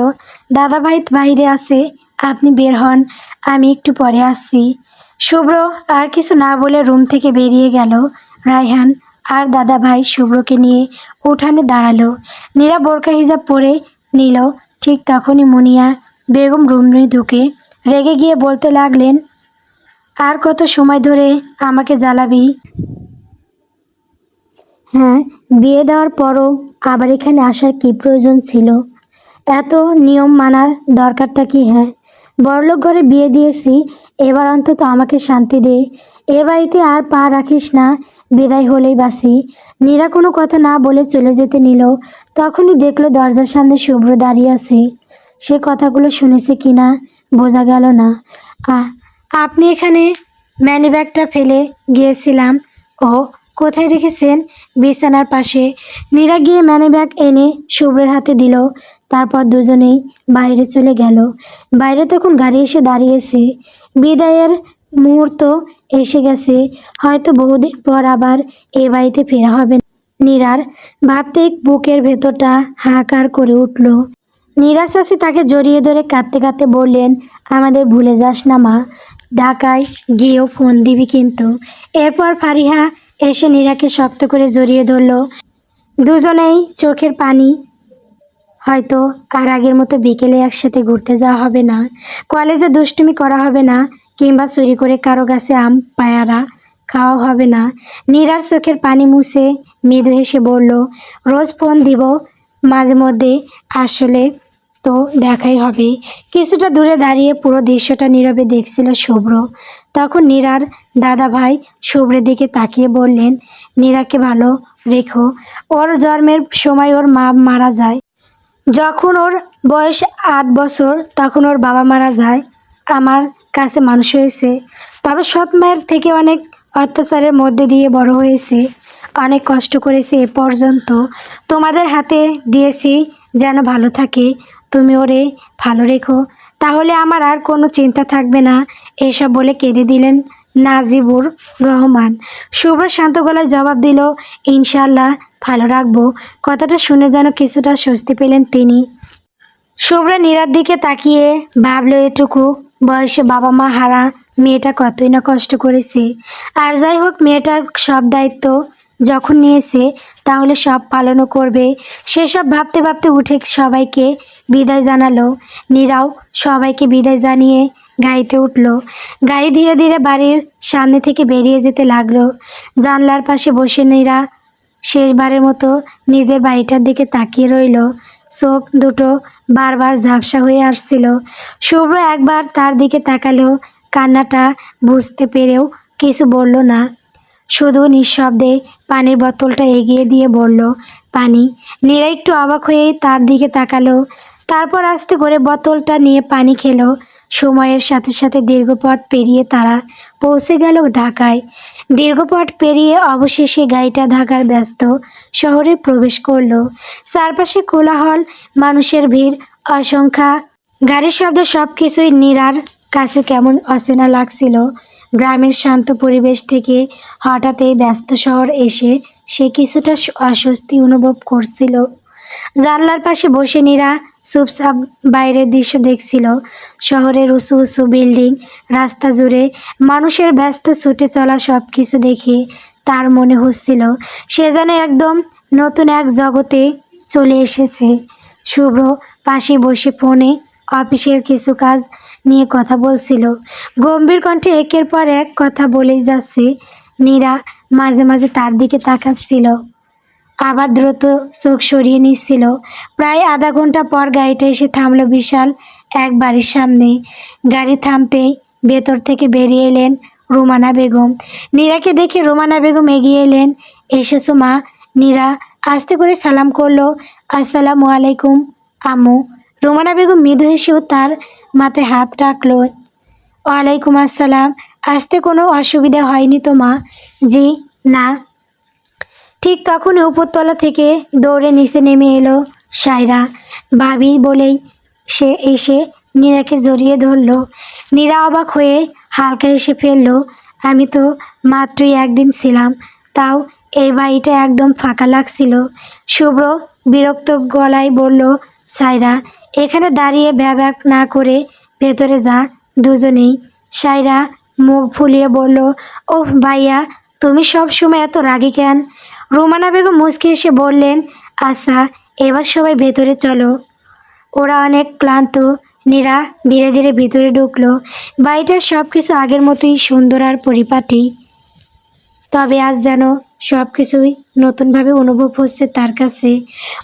দাদাভাই বাইরে আছে, আপনি বের হন, আমি একটু পরে আসছি। শুভ্র আর কিছু না বলে রুম থেকে বেরিয়ে গেল। রায়হান আর দাদাভাই শুভ্রকে নিয়ে উঠানে দাঁড়ালো। নীরা বোরকা হিজাব পরে নিল। ঠিক তখনই মুনিয়া বেগম রুমে ঢুকে রেগে গিয়ে বলতে লাগলেন, আর কত সময় ধরে আমাকে জ্বালাবি? হ্যাঁ, বিয়ে দেওয়ার পরও আবার এখানে আসার কি প্রয়োজন ছিল? এত নিয়ম মানার দরকারটা কি? হ্যাঁ, বড়লোক ঘরে বিয়ে দিয়েছি, এবার অন্তত আমাকে শান্তি দে। এ বাড়িতে আর পা রাখিস না, বিদায় হলেই বাসি। নীরা কোনো কথা না বলে চলে যেতে নিল। তখনই দেখলো দরজার সামনে শুভ্র দাঁড়িয়ে আছে। সে কথাগুলো শুনেছে কিনা বোঝা গেল না। আ- আপনি এখানে? ম্যানিব্যাগটা ফেলে গিয়েছিলাম। ও, কোথায় রেখেছেন? বিছানার পাশে। নীরা গিয়ে ম্যানিব্যাগ এনে শুভ্রের হাতে দিল। তারপর দুজনেই বাইরে চলে গেল। বাইরে তখন গাড়ি এসে দাঁড়িয়েছে। বিদায়ের মুহূর্ত এসে গেছে। হয়তো বহুদিন পর আবার এ বাড়িতে ফেরা হবে নীরার। ভাবতেই বুকের ভেতরটা হাহাকার করে উঠল। নীরা চাচি তাকে জড়িয়ে ধরে কাঁদতে কাঁদতে বললেন, আমাদের ভুলে যাস না মা, ঢাকায় গিয়েও ফোন দিবি কিন্তু। এরপর ফারিহা এসে নীরাকে শক্ত করে জড়িয়ে ধরল। দুজনেই চোখের পানি। হয়তো আর আগের মতো বিকেলে একসাথে ঘুরতে যাওয়া হবে না, কলেজে দুষ্টুমি করা হবে না, কিংবা চুরি করে কারো গাছে আম পায়ারা খাওয়া হবে না। নীরার চোখের পানি মুছে মৃদু হেসে বলল, রোজ ফোন দিব মাঝে মধ্যে, আসলে তো দেখাই হবে। কিছুটা দূরে দাঁড়িয়ে পুরো দৃশ্যটা নীরবে দেখছিল শুভ্র। তখন নীরার দাদা ভাই শুভ্রের দিকে তাকিয়ে বললেন, নীরাকে ভালো রেখো, ওর জন্মের সময় ওর মা মারা যায়। যখন ওর বয়স 8 বছর তখন ওর বাবা মারা যায়। আমার কাছে মানুষ হয়েছে, তবে সৎ মায়ের থেকে অনেক অত্যাচারের মধ্যে দিয়ে বড় হয়েছে। অনেক কষ্ট করেছে এ পর্যন্ত। তোমাদের হাতে দিয়েছি যেন ভালো থাকে, তুমি ওরে ভালো রেখো, তাহলে আমার আর কোনো চিন্তা থাকবে না। এসব বলে কেঁদে দিলেন নাজিবুর রহমান। শুভ্র শান্ত গলায় জবাব দিল, ইনশাল্লাহ ভালো রাখবো। কথাটা শুনে যেন কিছুটা স্বস্তি পেলেন তিনি। শুভ্র নীরার দিকে তাকিয়ে ভাবলো, এটুকু বয়সে বাবা মা হারা মেয়েটা কতই না কষ্ট করেছে। আর যাই হোক, মেয়েটার সব দায়িত্ব যখন নিয়েছে তাহলে সব পালনও করবে। সেসব ভাবতে ভাবতে উঠে সবাইকে বিদায় জানালো। নীরাও সবাইকে বিদায় জানিয়ে গাড়িতে উঠল। গাড়ি ধীরে ধীরে বাড়ির সামনে থেকে বেরিয়ে যেতে লাগলো। জানলার পাশে বসে নীরা শেষবারের মতো নিজের বাড়িটার দিকে তাকিয়ে রইল। চোখ দুটো বারবার ঝাপসা হয়ে আসছিল। শুভ্র একবার তার দিকে তাকালেও কান্নাটা বুঝতে পেরেও কিছু বলল না। শুধু নিঃশব্দে পানির বোতলটা এগিয়ে দিয়ে বলল, পানি। নীরা একটু অবাক হয়েই তার দিকে তাকালো। তারপর আস্তে করে বোতলটা নিয়ে পানি খেলো। সময়ের সাথে সাথে দীর্ঘ পথ পেরিয়ে তারা পৌঁছে গেল ঢাকায়। দীর্ঘ পথ পেরিয়ে অবশেষে গাড়িটা ঢাকার ব্যস্ত শহরে প্রবেশ করলো। চারপাশে কোলাহল, মানুষের ভিড়, অসংখ্য গাড়ির শব্দ, সব কিছুই নীরার কাছে কেমন অচেনা লাগছিল। গ্রামের শান্ত পরিবেশ থেকে হঠাৎ এই ব্যস্ত শহর এসে সে কিছুটা অস্বস্তি অনুভব করছিল। জানলার পাশে বসে নীরা চুপচাপ বাইরের দৃশ্য দেখছিল। শহরের উঁচু উঁচু বিল্ডিং, রাস্তা জুড়ে মানুষের ব্যস্ত ছুটে চলা, সব কিছু দেখে তার মনে হচ্ছিল সে যেন একদম নতুন এক জগতে চলে এসেছে। শুভ্র পাশে বসে ফোনে অফিসের কিছু কাজ নিয়ে কথা বলছিল। গম্ভীর কণ্ঠে একের পর এক কথা বলেই যাচ্ছে। নীরা মাঝে মাঝে তার দিকে তাকাচ্ছিল, আবার দ্রুত চোখ সরিয়ে নিচ্ছিল। প্রায় আধা ঘন্টা পর গাড়িটা এসে থামলো বিশাল এক বাড়ির সামনে। গাড়ি থামতেই ভেতর থেকে বেরিয়ে এলেন রুমানা বেগম। নীরাকে দেখে রুমানা বেগম এগিয়ে এলেন। এসেছো মা? নীরা আস্তে করে সালাম করলো, আসসালামু আলাইকুম আম্মু। রুমানা বেগম মৃদু হেসেও তার মাথায় হাত রাখলো। ওয়ালাইকুম আসসালাম। আসতে কোনো অসুবিধা হয়নি তো মা? জি না। ঠিক তখনই উপরতলা থেকে দৌড়ে নিচে নেমে এলো সায়রা ভাবি বলেই সে এসে নীরাকে জড়িয়ে ধরল। নীরা অবাক হয়ে হালকা হেসে ফেলল, আমি তো মাত্রই একদিন ছিলাম, তাও এই বাড়িটা একদম ফাঁকা লাগছিল। শুভ্র বিরক্ত গলায় বলল, সায়রা এখানে দাঁড়িয়ে ভ্যাবাক না করে ভেতরে যা দুজনেই। সায়রা মুখ ফুলিয়ে বলল, ওহ ভাইয়া, তুমি সব সময় এত রাগী কেন? রুমানা বেগম মুচকি এসে বললেন, আচ্ছা এবার সবাই ভেতরে চলো, ওরা অনেক ক্লান্ত। নীরা ধীরে ধীরে ভিতরে ঢুকলো। বাড়িটার সব কিছু আগের মতোই সুন্দর আর পরিপাটি, তবে আজ যেন সব কিছুই নতুনভাবে অনুভব হচ্ছে তার কাছে।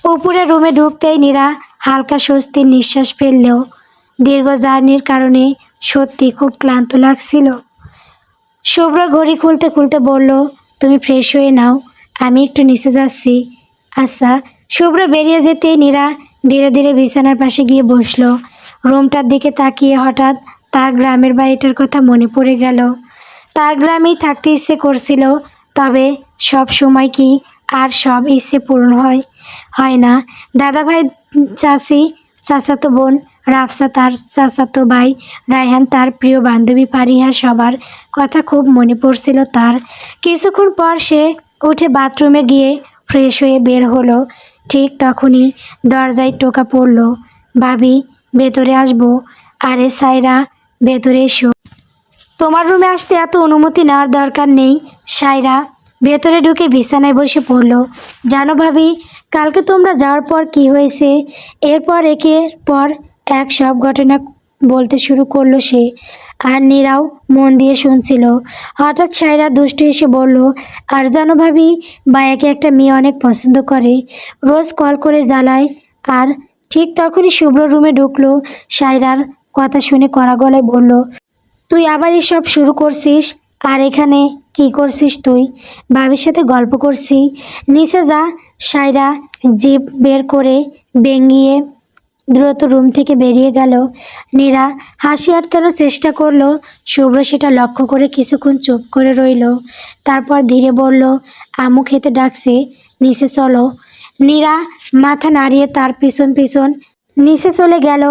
উপরে রুমে ঢুকতেই নীরা হালকা স্বস্তির নিঃশ্বাস ফেললেও দীর্ঘ জার্নির কারণে সত্যি খুব ক্লান্ত লাগছিল। শুভ্র ঘড়ি খুলতে খুলতে বলল, তুমি ফ্রেশ হয়ে নাও, আমি একটু নিচে যাচ্ছি। আচ্ছা। শুভ্র বেরিয়ে যেতেই নীরা ধীরে ধীরে বিছানার পাশে গিয়ে বসলো। রুমটার দিকে তাকিয়ে হঠাৎ তার গ্রামের বাড়িটার কথা মনে পড়ে গেল। তার গ্রামেই থাকতে ইচ্ছে করছিল, তবে সব সময় কি আর সব ইচ্ছে পূরণ হয় না। দাদাভাই, চাচি, চাচাতো বোন রাফসা, তার চাচাতো ভাই রায়হান, তার প্রিয় বান্ধবী ফারিহা, সবার কথা খুব মনে পড়ছিল তার। কিছুক্ষণ পর সে উঠে বাথরুমে গিয়ে ফ্রেশ হয়ে বের হলো। ঠিক তখনই দরজায় টোকা পড়ল। ভাবি, ভেতরে আসবো? আরে সাইরা, ভেতরে এসো। তোমার রুমে আসতে এত অনুমতি নেওয়ার দরকার নেই। সায়রা ভেতরে ঢুকে বিছানায় বসে পড়ল। জানো ভাবি, কালকে তোমরা যাওয়ার পর কি হয়েছে? এরপর একের পর এক সব ঘটনা বলতে শুরু করলো সে। আর নীরাও মন দিয়ে শুনছিল। হঠাৎ সায়রা দুষ্টু এসে বলল, আর জানো ভাবি, ভাইয়াকে একটা মেয়ে অনেক পছন্দ করে, রোজ কল করে জ্বালায়। আর ঠিক তখনই শুভ্র রুমে ঢুকলো। সায়রার কথা শুনে কড়া গলায় বলল, তুই আবার এসব শুরু করছিস? আর এখানে কি করছিস তুই? ভাবির সাথে গল্প করছি। নিচে যা। সায়রা জিভ বের করে বেঙ্গিয়ে দ্রুত রুম থেকে বেরিয়ে গেল। নীরা হাসি আটকানোর চেষ্টা করলো। শুভ্র সেটা লক্ষ্য করে কিছুক্ষণ চুপ করে রইল। তারপর ধীরে বলল, আম্মু খেতে ডাকছে, নিচে চলো। নীরা মাথা নাড়িয়ে তার পিছন পিছন নিচে চলে গেল।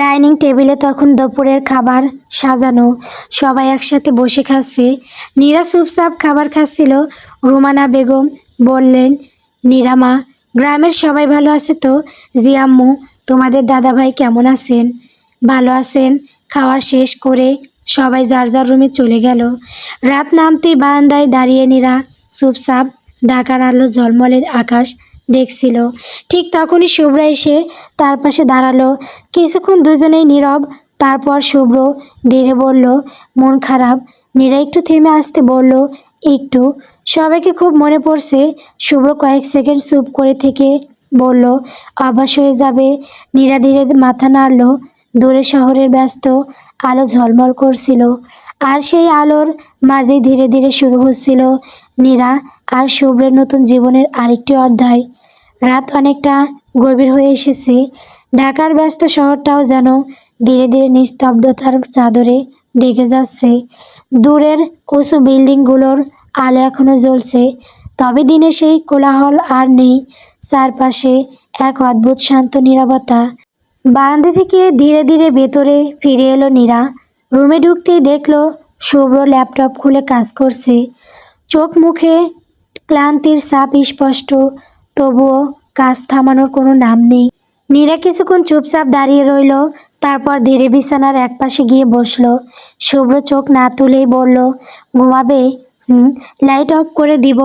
ডাইনিং টেবিলে তখন দুপুরের খাবার সাজানো, সবাই একসাথে বসে খাচ্ছে। নীরা চুপচাপ খাবার খাচ্ছিল। রুমানা বেগম বললেন, নীরা মা, গ্রামের সবাই ভালো আছে তো? জি আম্মু। তোমাদের দাদাভাই কেমন আছেন? ভালো আছেন। খাওয়ার শেষ করে সবাই যার যার রুমে চলে গেল। রাত নামতেই বারান্দায় দাঁড়িয়ে নীরা চুপচাপ ঢাকার আলো ঝলমলে আকাশ দেখছিল। ঠিক তখনই শুভ্র এসে তার পাশে দাঁড়ালো। কিছুক্ষণ দুজনেই নীরব। তারপর শুভ্র ধীরে বলল, মন খারাপ? নীরা একটু থেমে আসতে বলল, একটু। সবাইকে খুব মনে পড়ছে। শুভ্র কয়েক সেকেন্ড চুপ করে থেকে বলল, অভ্যাস হয়ে যাবে। নীরা ধীরে মাথা নাড়ল। দূরে শহরের ব্যস্ত আলো ঝলমল করছিল। আর সেই আলোর মাঝে ধীরে ধীরে শুরু হচ্ছিল নীরা আর শুভ্রের নতুন জীবনের আরেকটি অধ্যায়। রাত অনেকটা গভীর হয়ে এসেছে। ঢাকার ব্যস্ত শহরটাও যেন ধীরে ধীরে নিস্তব্ধতার চাদরে ঢেকে যাচ্ছে। দূরের উঁচু বিল্ডিংগুলোর আলো এখনো জ্বলছে, তবে দিনে সেই কোলাহল আর নেই। চারপাশে এক অদ্ভুত শান্ত নীরবতা। বারান্দা থেকে ধীরে ধীরে ভেতরে ফিরে এলো নীরা। রুমে ঢুকতেই দেখলো শুভ্র ল্যাপটপ খুলে কাজ করছে। চোখ মুখে ক্লান্তির ছাপ স্পষ্ট, তবুও কাজ থামানোর কোনো নাম নেই। নীরা কিছুক্ষণ চুপচাপ দাঁড়িয়ে রইল। তারপর ধীরে বিছানার একপাশে গিয়ে বসলো। শুভ্র চোখ না তুলেই বলল, ঘুমাবে? লাইট অফ করে দিব?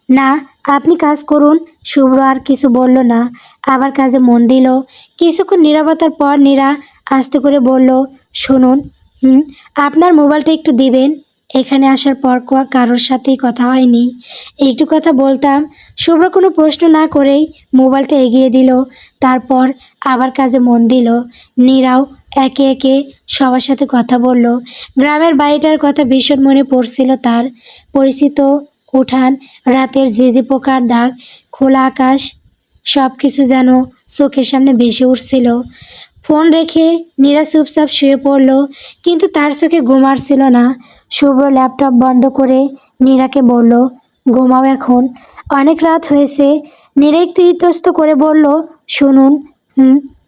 না, আপনি কাজ করুন। শুভ্র আর কিছু বলল না, আবার কাজে মন দিল। কিছুক্ষণ নীরবতার পর নীরা আস্তে করে বলল, শুনুন, আপনার মোবাইলটা একটু দিবেন? এখানে আসার পর কারোর সাথেই কথা হয়নি, একটু কথা বলতাম। শুভ্র কোনো প্রশ্ন না করেই মোবাইলটা এগিয়ে দিল। তারপর আবার কাজে মন দিল। নীরাও একে একে সবার সাথে কথা বলল। গ্রামের বাড়িটার কথা ভীষণ মনে পড়ছিল তার। পরিচিত উঠান, রাতের ঝিঝি পোকার দাগ, খোলা আকাশ, সব কিছু যেন চোখের সামনে ভেসে উঠছিল। ফোন রেখে নীরা চুপচাপ শুয়ে পড়ল, কিন্তু তার চোখে ঘুম আসছিল না। শুভ্র ল্যাপটপ বন্ধ করে নীরাকে বলল, ঘুমাও এখন, অনেক রাত হয়েছে। নীরা একটু ইতস্ত করে বলল, শুনুন।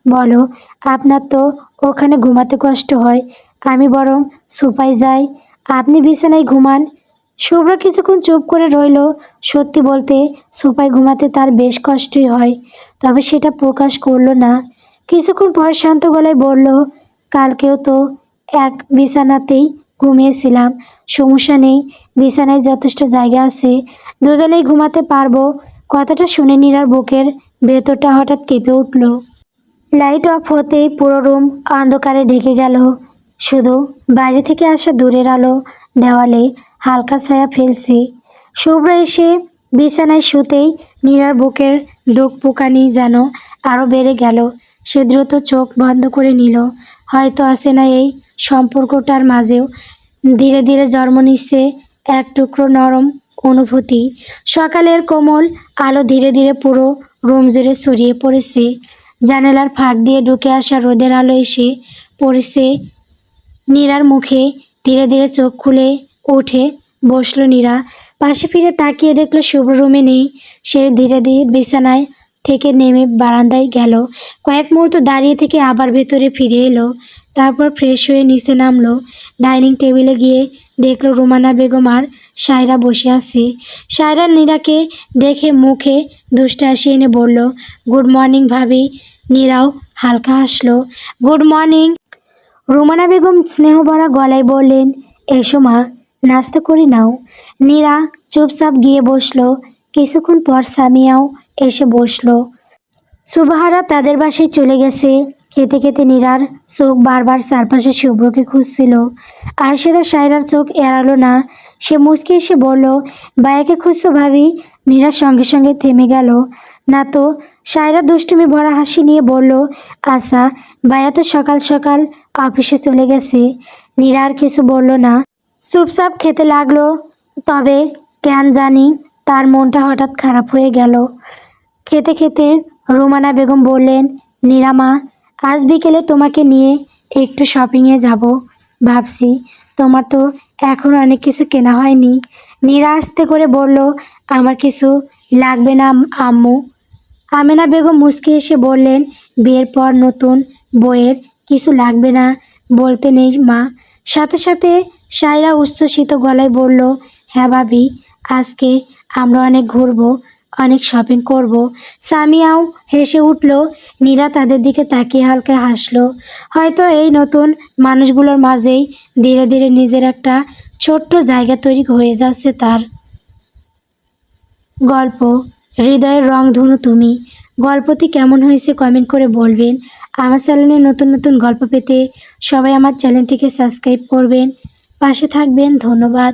বলো। আপনার তো ওখানে ঘুমাতে কষ্ট হয়, আমি বরং সোফায় যাই, আপনি বিছানায় ঘুমান। শুভ্র কিছুক্ষণ চুপ করে রইল। সত্যি বলতে সোফায় ঘুমাতে তার বেশ কষ্টই হয়, তবে সেটা প্রকাশ করলো না। কিছুক্ষণ পর শান্ত গলায় বলল, কালকেও তো এক বিছানাতেই ঘুমিয়েছিলাম, সমস্যা নেই, বিছানায় যথেষ্ট জায়গা আছে, দুজনেই ঘুমাতে পারবো। কথাটা শুনে নীরার বুকের ভেতরটা হঠাৎ কেঁপে উঠল। লাইট অফ হতেই পুরো রুম অন্ধকারে ঢেকে গেল। শুধু বাইরে থেকে আসা দূরের আলো দেওয়ালে হালকা ছায়া ফেলছে। শুভ্র এসে বিছানায় শুতেই নীরার বুকের দুঃখ পোকানি যেন আরও বেড়ে গেল। সে দ্রুত চোখ বন্ধ করে নিল। হয়তো আসে না এই সম্পর্কটার মাঝেও ধীরে ধীরে জন্ম নিচ্ছে এক টুকরো নরম অনুভূতি। সকালের কোমল আলো ধীরে ধীরে পুরো রুম জুড়ে ছড়িয়ে পড়েছে। জানালার ফাঁক দিয়ে ঢুকে আসা রোদের আলো এসে পড়েছে নীরার মুখে। ধীরে ধীরে চোখ খুলে উঠে বসলো নীরা। পাশে ফিরে তাকিয়ে দেখলো শুভ্র রুমে নেই। সে ধীরে ধীরে বিছানায় থেকে নেমে বারান্দায় গেল। কয়েক মুহূর্ত দাঁড়িয়ে থেকে আবার ভেতরে ফিরে এলো। তারপর ফ্রেশ হয়ে নিচে নামলো। ডাইনিং টেবিলে গিয়ে দেখলো রুমানা বেগম আর সায়রা বসে আছে। সায়রা নীরাকে দেখে মুখে দুষ্ট হাসি এনে বলল, গুড মর্নিং ভাবি। নীরাও হালকা হাসলো। Good morning. রুমানা বেগম স্নেহভরা গলায় বললেন, এসো মা, নাস্তা করে নাও। নীরা চুপচাপ গিয়ে বসলো। কিছুক্ষণ পর সামিয়াও এসে বসলো। সুবাহারা তাদের বাসায় চলে গেছে। খেতে খেতে নীরার চোখ বারবার চারপাশে শুভ্রকে খুঁজছিল, আর সেটা সায়রার চোখ এড়ালো না। সে মুচকে এসে বলল, ভাইয়াকে খুঁজছো ভাবি? নীরার সঙ্গে সঙ্গে থেমে গেল। না তো। সায়রা দুষ্টুমি ভরা হাসি নিয়ে বলল, আচ্ছা, ভাইয়া তো সকাল সকাল অফিসে চলে গেছে। নীরা আর কিছু বলল না, চুপচাপ খেতে লাগলো। তবে কেন জানি তার মনটা হঠাৎ খারাপ হয়ে গেল। খেতে খেতে রুমানা বেগম বললেন, নীরামা, আজ বিকেলে তোমাকে নিয়ে একটু শপিংয়ে যাব ভাবছি। তোমার তো এখন অনেক কিছু কেনা হয়নি। নীরা আস্তে করে বলল, আমার কিছু লাগবে না আম্মু। আমেনা বেগম মুচকি এসে বললেন, বিয়ের পর নতুন বইয়ের কিছু লাগবে না বলতে নেই মা। সাথে সাথে সায়রা উচ্ছ্বসিত গলায় বলল, হ্যাঁ ভাবি, আজকে আমরা অনেক ঘুরবো, অনেক শপিং করব। সামিয়াও হেসে উঠল। নীরা তাদের দিকে তাকিয়ে হালকা হাসলো। হয়তো এই নতুন মানুষগুলোর মাঝেই ধীরে ধীরে নিজের একটা ছোট্ট জায়গা তৈরি হয়ে যাচ্ছে তার। গল্প হৃদয়ের রংধনু তুমি। গল্পটি কেমন হয়েছে কমেন্ট করে বলবেন। আমার চ্যানেলে নতুন নতুন গল্প পেতে সবাই আমার চ্যানেলটিকে সাবস্ক্রাইব করবেন, পাশে থাকবেন। ধন্যবাদ।